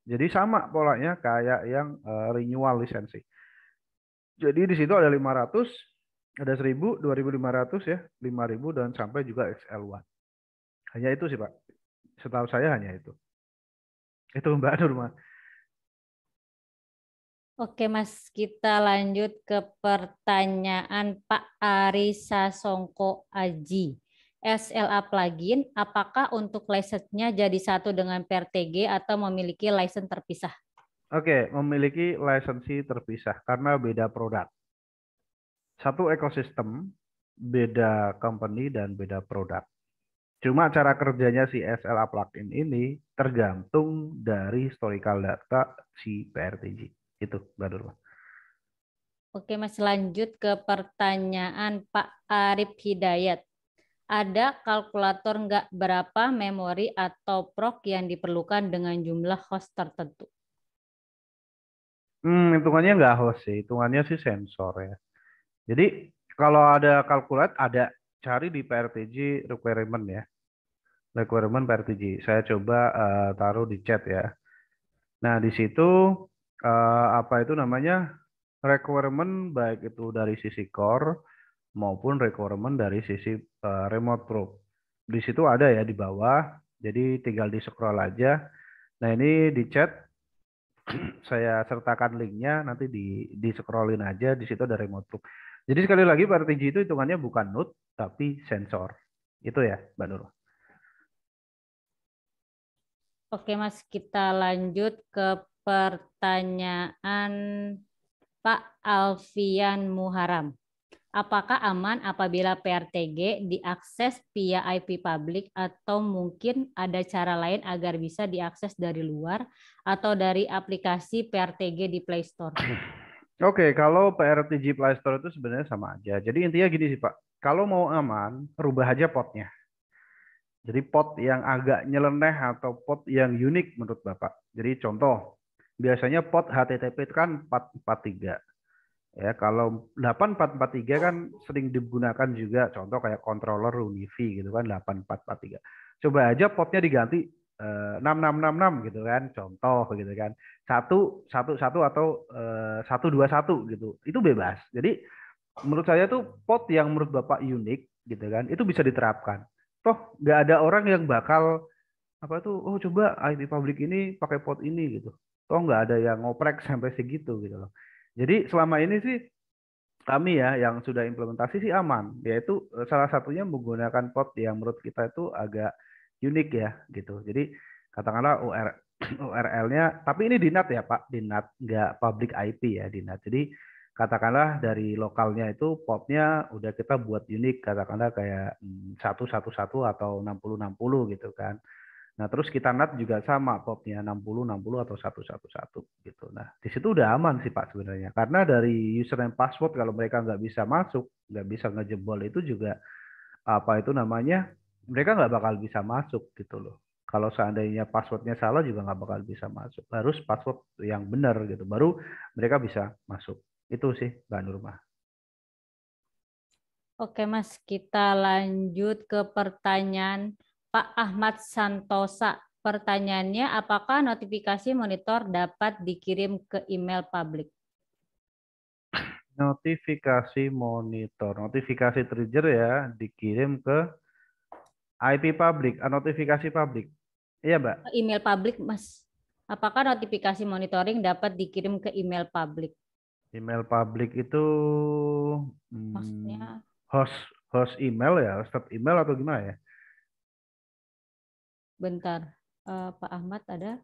Jadi sama polanya kayak yang renewal lisensi. Jadi di situ ada 500, ada 1000, 2500 ya, 5000 dan sampai juga XL1. Hanya itu sih Pak. Setahu saya hanya itu. Itu Mbak Nurma. Oke Mas, kita lanjut ke pertanyaan Pak Ari Sasongko Aji. SLA plugin, apakah untuk license-nya jadi satu dengan PRTG atau memiliki license terpisah? Oke, memiliki lisensi terpisah karena beda produk. Satu ekosistem, beda company dan beda produk. Cuma cara kerjanya si SLA plugin ini tergantung dari historical data si PRTG. Itu, Mbak Nurma. Oke Mas, lanjut ke pertanyaan Pak Arif Hidayat. Ada kalkulator nggak berapa memori atau proc yang diperlukan dengan jumlah host tertentu? Hitungannya nggak host sih, hitungannya sih sensor ya. Jadi kalau ada kalkulat, ada cari di PRTG requirement ya. Requirement PRTG. Saya coba taruh di chat ya. Nah, di situ apa itu namanya? Requirement baik itu dari sisi core maupun requirement dari sisi remote probe. Di situ ada ya di bawah. Jadi tinggal di-scroll aja. Nah, ini di chat saya sertakan linknya, nanti di-scrollin aja, di situ ada remote probe. Jadi sekali lagi PRTG itu hitungannya bukan node tapi sensor. Itu ya, Mbak Nur. Oke Mas, kita lanjut ke pertanyaan Pak Alfian Muharam. Apakah aman apabila PRTG diakses via IP public atau mungkin ada cara lain agar bisa diakses dari luar atau dari aplikasi PRTG di Play Store? Oke, kalau PRTG Play Store itu sebenarnya sama aja. Jadi intinya gini sih Pak, kalau mau aman, rubah aja potnya. Jadi pot yang agak nyeleneh atau pot yang unik menurut Bapak. Jadi contoh, biasanya pot HTTP itu kan 443. Ya, kalau 8443 kan sering digunakan juga, contoh kayak controller UniFi gitu kan 8443. Coba aja potnya diganti 6666 gitu kan, contoh gitu kan. 111 atau 121 gitu. Itu bebas. Jadi menurut saya tuh pot yang menurut Bapak unik gitu kan, itu bisa diterapkan. Toh nggak ada orang yang bakal apa tuh, oh coba IP public ini pakai pot ini gitu. Toh nggak ada yang ngoprek sampai segitu gitu loh. Jadi selama ini sih kami ya yang sudah implementasi sih aman, yaitu salah satunya menggunakan pot yang menurut kita itu agak unik ya gitu. Jadi katakanlah URL-nya, tapi ini di NAT ya Pak, di NAT nggak public IP ya di NAT. Jadi katakanlah dari lokalnya itu potnya udah kita buat unik, katakanlah kayak 111 atau 6060 gitu kan. Nah, terus kita NAT juga sama potnya 6060 atau 111 gitu. Nah, di situ udah aman sih Pak sebenarnya. Karena dari username password kalau mereka nggak bisa masuk, nggak bisa ngejebol itu juga apa itu namanya, mereka nggak bakal bisa masuk gitu loh. Kalau seandainya passwordnya salah juga nggak bakal bisa masuk. Harus password yang benar gitu, baru mereka bisa masuk. Itu sih Mbak Nurma. Oke Mas, kita lanjut ke pertanyaan Pak Ahmad Santosa. Pertanyaannya, apakah notifikasi monitor dapat dikirim ke email publik? Notifikasi monitor, notifikasi trigger ya dikirim ke IP public, notifikasi publik. Iya, Mbak. Email publik, Mas. Apakah notifikasi monitoring dapat dikirim ke email publik? Email publik itu Maksudnya host email ya, start email atau gimana ya? bentar, Pak Ahmad ada?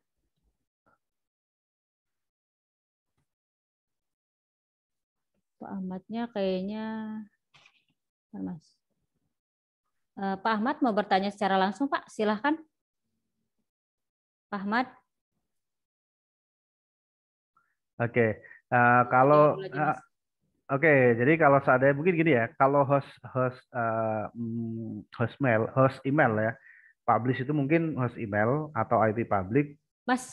Pak Ahmadnya kayaknya, Mas. Pak Ahmad mau bertanya secara langsung, Pak. Silahkan. Pak Ahmad. Oke, kalau oke, jadi kalau seandainya mungkin gini ya, kalau host email ya, publish itu mungkin host email atau IP public. Mas,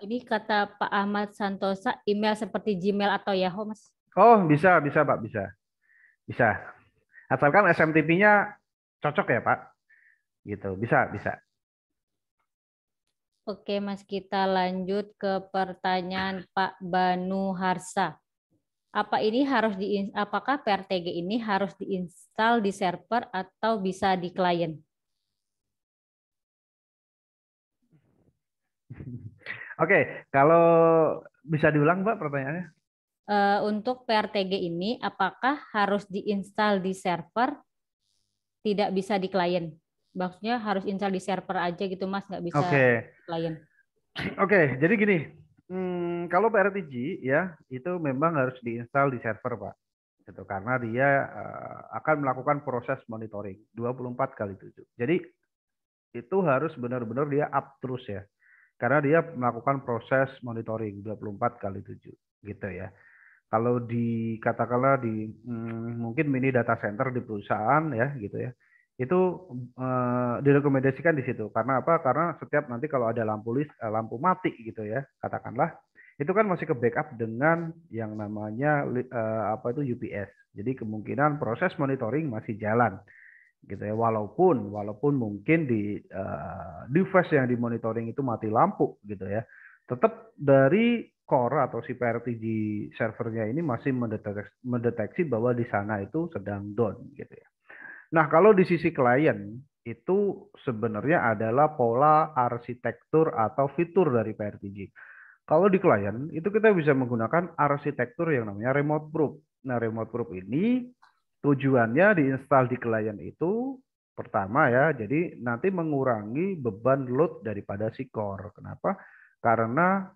ini kata Pak Ahmad Santosa, email seperti Gmail atau Yahoo, Mas? Oh, bisa Pak, bisa. Asalkan SMTP-nya cocok ya Pak. Gitu, bisa. Oke, Mas, kita lanjut ke pertanyaan Pak Banu Harsa. Apakah PRTG ini harus diinstal di server atau bisa di klien? Oke, kalau bisa diulang Mbak pertanyaannya? Untuk PRTG ini, apakah harus diinstal di server, tidak bisa di klien? Maksudnya harus install di server aja gitu, Mas, nggak bisa Oke. di klien. Oke, jadi gini, kalau PRTG ya itu memang harus diinstal di server Pak, itu karena dia akan melakukan proses monitoring 24/7. Jadi itu harus benar-benar dia up terus ya, karena dia melakukan proses monitoring 24/7 gitu ya. Kalau katakanlah di mungkin mini data center di perusahaan ya gitu ya, itu direkomendasikan di situ. Karena apa? Karena setiap nanti kalau ada lampu mati gitu ya, katakanlah itu kan masih ke backup dengan yang namanya apa itu UPS. Jadi kemungkinan proses monitoring masih jalan gitu ya. Walaupun mungkin di device yang dimonitoring itu mati lampu gitu ya, tetap dari core atau si PRTG servernya ini masih mendeteksi bahwa di sana itu sedang down gitu ya. Nah, kalau di sisi klien itu sebenarnya adalah pola arsitektur atau fitur dari PRTG. Kalau di klien itu kita bisa menggunakan arsitektur yang namanya remote proof. Nah, remote proof ini tujuannya diinstal di klien itu pertama ya, jadi nanti mengurangi beban load daripada si core. Kenapa? Karena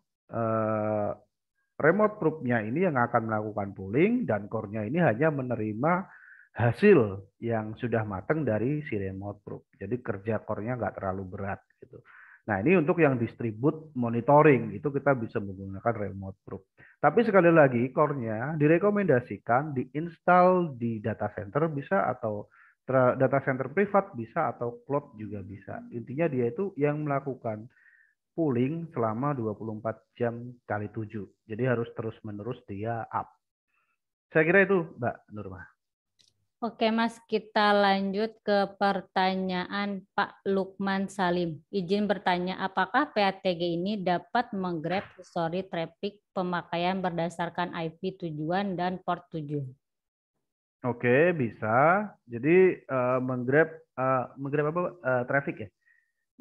remote proof-nya ini yang akan melakukan pooling dan core-nya ini hanya menerima hasil yang sudah matang dari si remote proof. Jadi kerja core-nya nggak terlalu berat gitu. Nah, ini untuk yang distribute monitoring itu kita bisa menggunakan remote proof. Tapi sekali lagi core-nya direkomendasikan diinstal di data center bisa atau data center privat bisa atau cloud juga bisa. Intinya dia itu yang melakukan pooling selama 24 jam kali 7. Jadi harus terus-menerus dia up. Saya kira itu Mbak Nurma. Oke, Mas, kita lanjut ke pertanyaan Pak Lukman Salim. Izin bertanya, apakah PRTG ini dapat menggrab history traffic pemakaian berdasarkan IP tujuan dan port tujuan? Oke, bisa. Jadi menggrab apa? Traffic ya?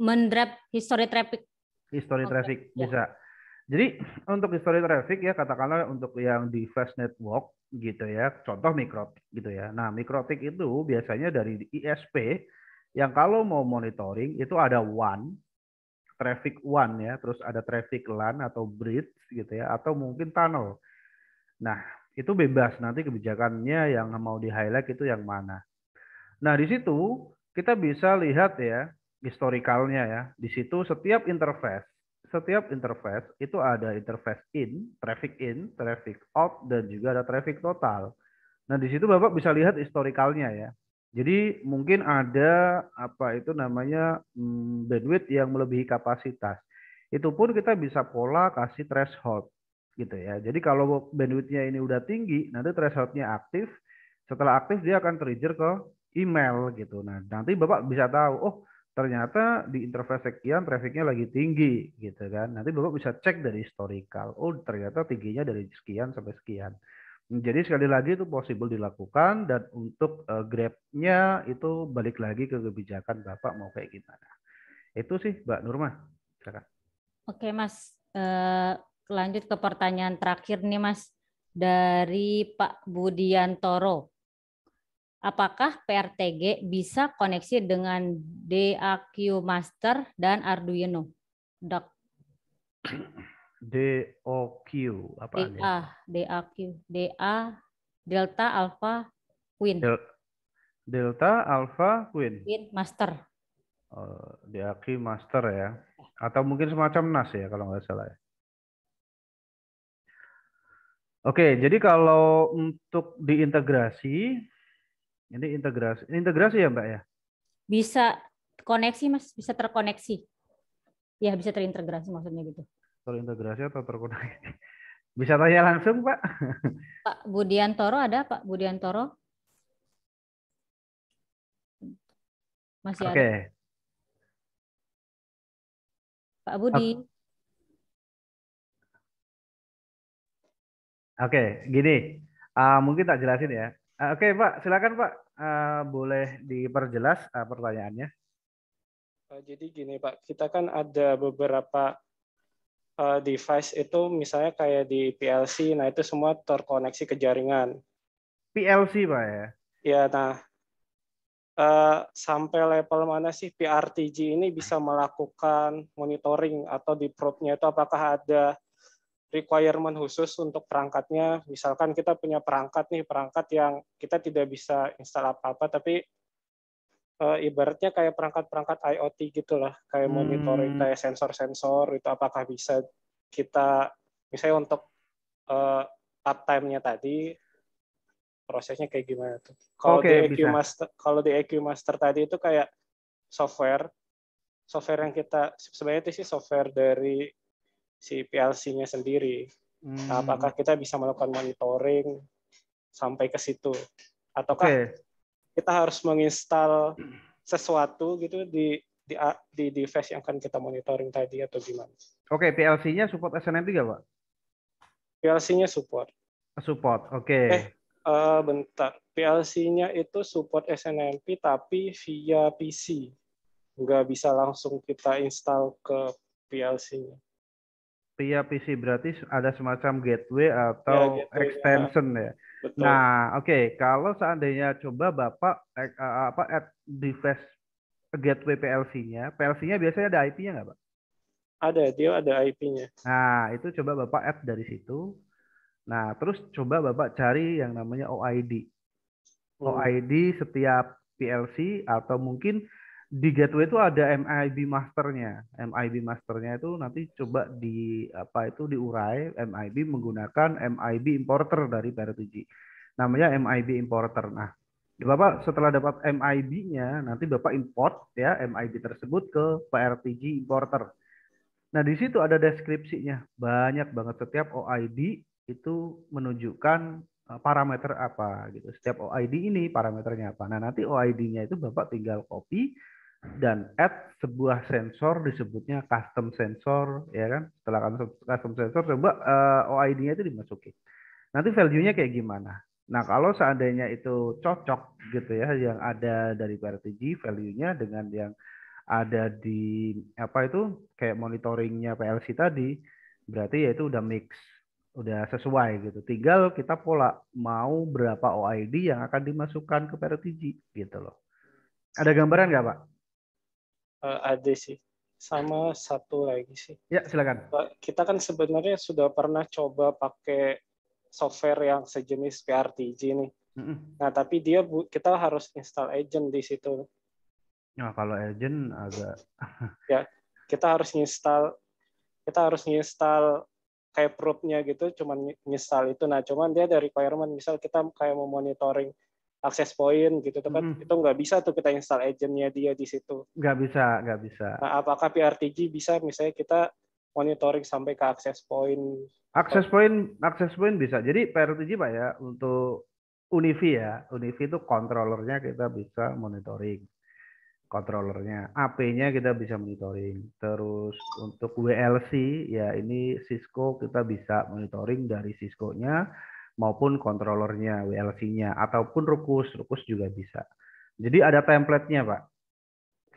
Menggrab history traffic. History traffic ya. bisa. Jadi untuk history traffic ya katakanlah untuk yang di fast network gitu ya, contoh Mikrotik gitu ya. Nah, Mikrotik itu biasanya dari ISP yang kalau mau monitoring itu ada WAN, traffic WAN ya, terus ada traffic LAN atau bridge gitu ya, atau mungkin tunnel. Nah, itu bebas nanti kebijakannya yang mau di-highlight itu yang mana. Nah, di situ kita bisa lihat ya historikalnya ya. Di situ setiap interface itu ada interface in, traffic out, dan juga ada traffic total. Nah, di situ Bapak bisa lihat historikalnya ya. Jadi mungkin ada apa itu namanya bandwidth yang melebihi kapasitas. Itu pun kita bisa pola kasih threshold gitu ya. Jadi kalau bandwidthnya ini udah tinggi, nanti thresholdnya aktif. Setelah aktif dia akan trigger ke email gitu. Nah, nanti Bapak bisa tahu, oh ternyata di interface sekian trafficnya lagi tinggi gitu kan. Nanti Bapak bisa cek dari historical. Oh ternyata tingginya dari sekian sampai sekian. Jadi sekali lagi itu possible dilakukan dan untuk grab-nya itu balik lagi ke kebijakan Bapak mau kayak gimana. Itu sih Mbak Nurma. Silakan. Oke, Mas. Lanjut ke pertanyaan terakhir nih, Mas. Dari Pak Budiantoro. Apakah PRTG bisa koneksi dengan DAQ Master dan Arduino? DAQ. DOQ apa DAQ. DA Delta Alpha Queen. Delta Alpha Queen. Master. DAQ Master ya. Atau mungkin semacam NAS ya kalau nggak salah ya. Oke, jadi kalau untuk diintegrasi, ini integrasi ya Mbak ya? Bisa koneksi Mas, bisa terkoneksi. Ya bisa terintegrasi maksudnya gitu. Terintegrasi atau terkoneksi? Bisa tanya langsung Pak? Pak Budiantoro ada Pak Budiantoro? Masih Oke. ada Pak Budi. Oke, gini. Mungkin tak jelasin ya. Oke, Pak, silakan Pak. Boleh diperjelas pertanyaannya. Jadi gini Pak, kita kan ada beberapa device itu misalnya kayak di PLC, nah itu semua terkoneksi ke jaringan. PLC Pak ya? Ya, nah sampai level mana sih PRTG ini bisa melakukan monitoring atau di probe-nya itu apakah ada requirement khusus untuk perangkatnya? Misalkan kita punya perangkat yang kita tidak bisa install apa-apa, tapi ibaratnya kayak perangkat-perangkat IoT gitulah, kayak monitoring, kayak sensor-sensor itu apakah bisa kita misalnya untuk uptime-nya tadi prosesnya kayak gimana tuh? Kalau Oke, di EQ Master, kalau di EQ Master tadi itu kayak software yang kita sebenarnya itu sih software dari si PLC-nya sendiri. Nah, apakah kita bisa melakukan monitoring sampai ke situ? Ataukah kita harus menginstal sesuatu gitu di device yang akan kita monitoring tadi atau gimana? Oke, PLC-nya support SNMP nggak, Pak? PLC-nya support. Support, oke. Bentar. PLC-nya itu support SNMP tapi via PC. Nggak bisa langsung kita install ke PLC-nya. Via PC berarti ada semacam gateway atau Ya, gateway, extension ya. Betul. Nah, oke, kalau seandainya coba Bapak add device gateway PLC-nya biasanya ada IP-nya nggak, Pak? Ada, dia ada IP-nya. Nah, itu coba Bapak add dari situ. Nah, terus coba Bapak cari yang namanya OID. OID setiap PLC atau mungkin di gateway itu ada MIB masternya. MIB masternya itu nanti coba diurai MIB menggunakan MIB importer dari PRTG. Namanya MIB importer. Nah, Bapak setelah dapat MIB-nya nanti Bapak import ya MIB tersebut ke PRTG importer. Nah, di situ ada deskripsinya. Banyak banget setiap OID itu menunjukkan parameter apa gitu. Setiap OID ini parameternya apa. Nah, nanti OID-nya itu Bapak tinggal copy dan add sebuah sensor disebutnya custom sensor ya kan. Setelah custom sensor coba OID-nya itu dimasukin. Nanti value-nya kayak gimana? Nah, kalau seandainya itu cocok gitu ya yang ada dari PRTG value-nya dengan yang ada di kayak monitoringnya PLC tadi, berarti ya itu udah mix, udah sesuai gitu. Tinggal kita pola mau berapa OID yang akan dimasukkan ke PRTG gitu loh. Ada gambaran nggak, Pak? Ada sih. Sama satu lagi sih. Ya, silakan. Kita kan sebenarnya sudah pernah coba pakai software yang sejenis PRTG nih. Nah, tapi kita harus install agent di situ. Nah, kalau agent agak ya, kita harus nginstal kayak probe-nya gitu, cuman nginstal itu. Nah, cuman dia ada requirement, misal kita kayak mau monitoring access point gitu kan, itu nggak bisa tuh kita install agent-nya dia di situ. Nggak bisa. Nah, apakah PRTG bisa misalnya kita monitoring sampai ke access point? Access point bisa. Jadi PRTG Pak ya untuk Unifi ya. Unifi itu controllernya kita bisa monitoring. Controllernya, AP-nya kita bisa monitoring. Terus untuk WLC ya ini Cisco kita bisa monitoring dari Cisco-nya maupun controllernya WLC-nya ataupun Ruckus juga bisa. Jadi ada template-nya Pak.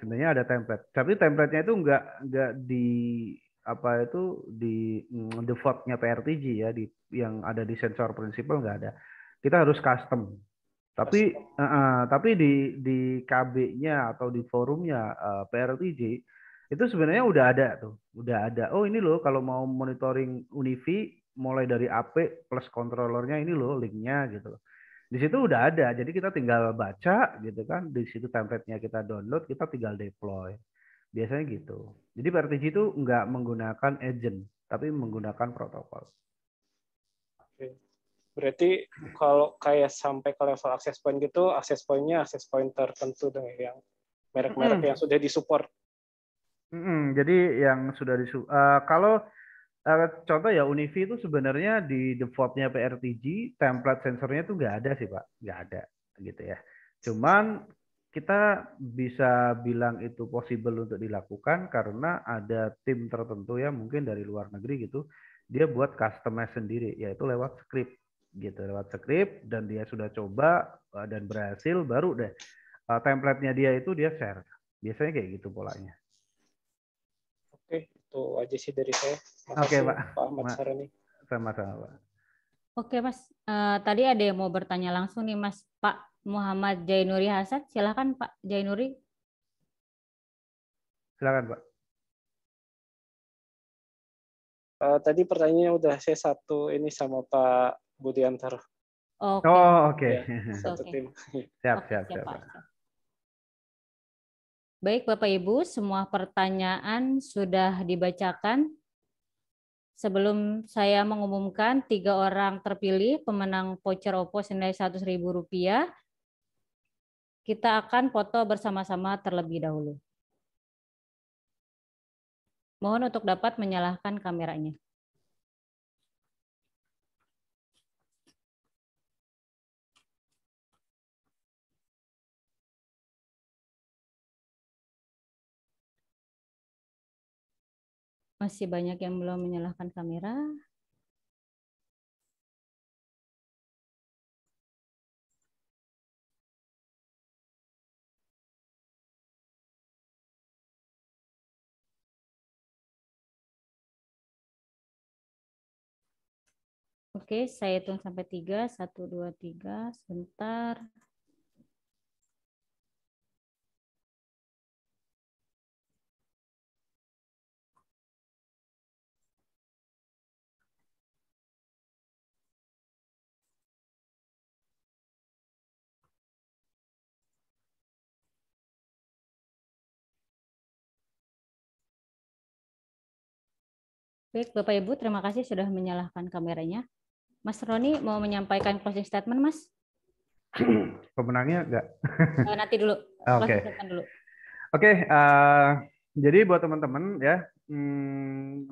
Sebenarnya ada template. Tapi template-nya itu enggak di default-nya PRTG ya yang ada di sensor principal enggak ada. Kita harus custom. Tapi di KB-nya atau di forumnya PRTG itu sebenarnya udah ada. Oh ini loh kalau mau monitoring Unifi mulai dari AP plus controllernya ini loh linknya gitu. Di situ udah ada. Jadi kita tinggal baca gitu kan. Di situ template-nya kita download, kita tinggal deploy. Biasanya gitu. Jadi PRTG itu nggak menggunakan agent, tapi menggunakan protokol. Oke. Berarti kalau kayak sampai ke level access point gitu, access point-nya access point tertentu dong yang merek-merek yang sudah disupport. Jadi yang sudah kalau contoh ya Unifi itu sebenarnya di default-nya PRTG template sensornya itu nggak ada sih Pak, nggak ada gitu ya. Cuman kita bisa bilang itu possible untuk dilakukan karena ada tim tertentu ya mungkin dari luar negeri gitu, dia buat customize sendiri yaitu lewat script gitu, lewat script dan dia sudah coba dan berhasil baru deh template-nya dia itu dia share. Biasanya kayak gitu polanya. Oke, itu aja sih dari saya. Oke, Makasih Pak. Pak Ahmad Sarani. Sama-sama, Pak. Oke, Mas. Tadi ada yang mau bertanya langsung nih, Mas. Pak Muhammad Jainuri Hasan. Silakan, Pak Jainuri. Silakan, Pak. Tadi pertanyaannya udah saya satu ini sama Pak Budiantoro. Oke. Oh, oke. Ya, satu Oke. tim. Siap, Oke, siap, siap, siap. Pak. Baik, Bapak Ibu, semua pertanyaan sudah dibacakan. Sebelum saya mengumumkan 3 orang terpilih pemenang voucher OPPO senilai Rp100.000, kita akan foto bersama-sama terlebih dahulu. Mohon untuk dapat menyalakan kameranya. Masih banyak yang belum menyalakan kamera. Oke, saya hitung sampai 3. 1, 2, 3. Sebentar. Baik, Bapak Ibu, terima kasih sudah menyalakan kameranya. Mas Roni mau menyampaikan closing statement, Mas? Pemenangnya enggak? Nanti dulu. Oke. Closing statement dulu. Oke, jadi buat teman-teman ya,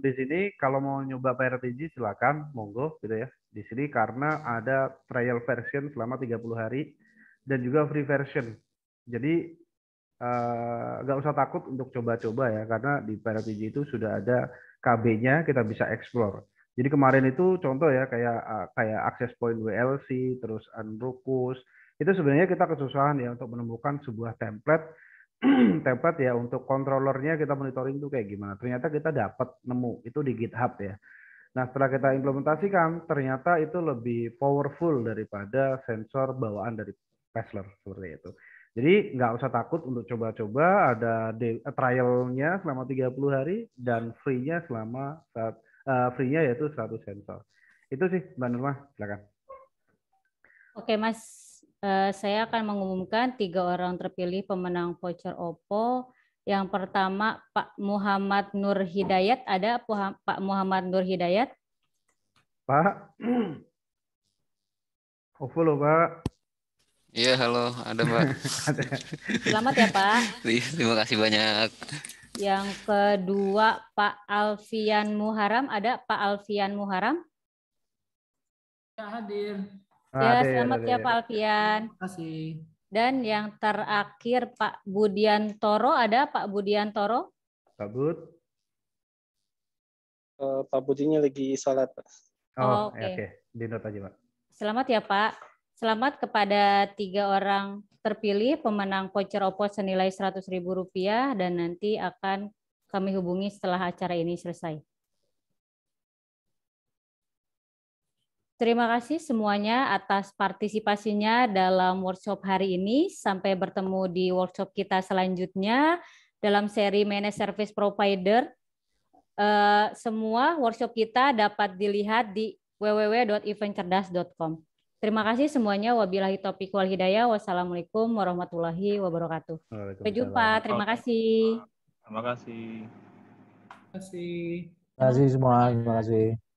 di sini kalau mau nyoba PRTG silakan, monggo gitu ya. Di sini karena ada trial version selama 30 hari dan juga free version. Jadi nggak usah takut untuk coba-coba ya, karena di PRTG itu sudah ada KB-nya, kita bisa explore. Jadi kemarin itu contoh ya kayak access point WLC, terus Unrukus, itu sebenarnya kita kesusahan ya untuk menemukan sebuah template ya untuk controllernya kita monitoring itu kayak gimana. Ternyata kita dapat nemu itu di GitHub ya. Nah setelah kita implementasikan ternyata itu lebih powerful daripada sensor bawaan dari Pessler seperti itu. Jadi nggak usah takut untuk coba-coba, ada trialnya selama 30 hari dan free-nya selama free-nya yaitu 100 sensor. Itu sih Mbak Nurma, silakan. Oke Mas, saya akan mengumumkan 3 orang terpilih pemenang voucher OPPO. Yang pertama Pak Muhammad Nur Hidayat. Ada Pak Muhammad Nur Hidayat? Pak, OPPO loh Pak. Iya, halo, ada Mbak. Selamat ya Pak. Terima kasih banyak. Yang kedua Pak Alfian Muharam. Ada Pak Alfian Muharam? Ya, hadir. Ya, selamat ya Pak Alfian. Terima kasih. Dan yang terakhir Pak Budiantoro. Ada Pak Budiantoro? Pak Bud. Pak Budinya lagi sholat. Oh, oke. Di note aja Pak. Selamat ya Pak. Selamat kepada 3 orang terpilih pemenang voucher OPPO senilai Rp100.000 dan nanti akan kami hubungi setelah acara ini selesai. Terima kasih semuanya atas partisipasinya dalam workshop hari ini. Sampai bertemu di workshop kita selanjutnya dalam seri Managed Service Provider. Semua workshop kita dapat dilihat di www.eventcerdas.com. Terima kasih semuanya. Wabillahi taufiq wal hidayah. Wassalamualaikum warahmatullahi wabarakatuh. Sampai jumpa. Terima kasih. Terima kasih. Terima kasih. Terima kasih semua. Terima kasih.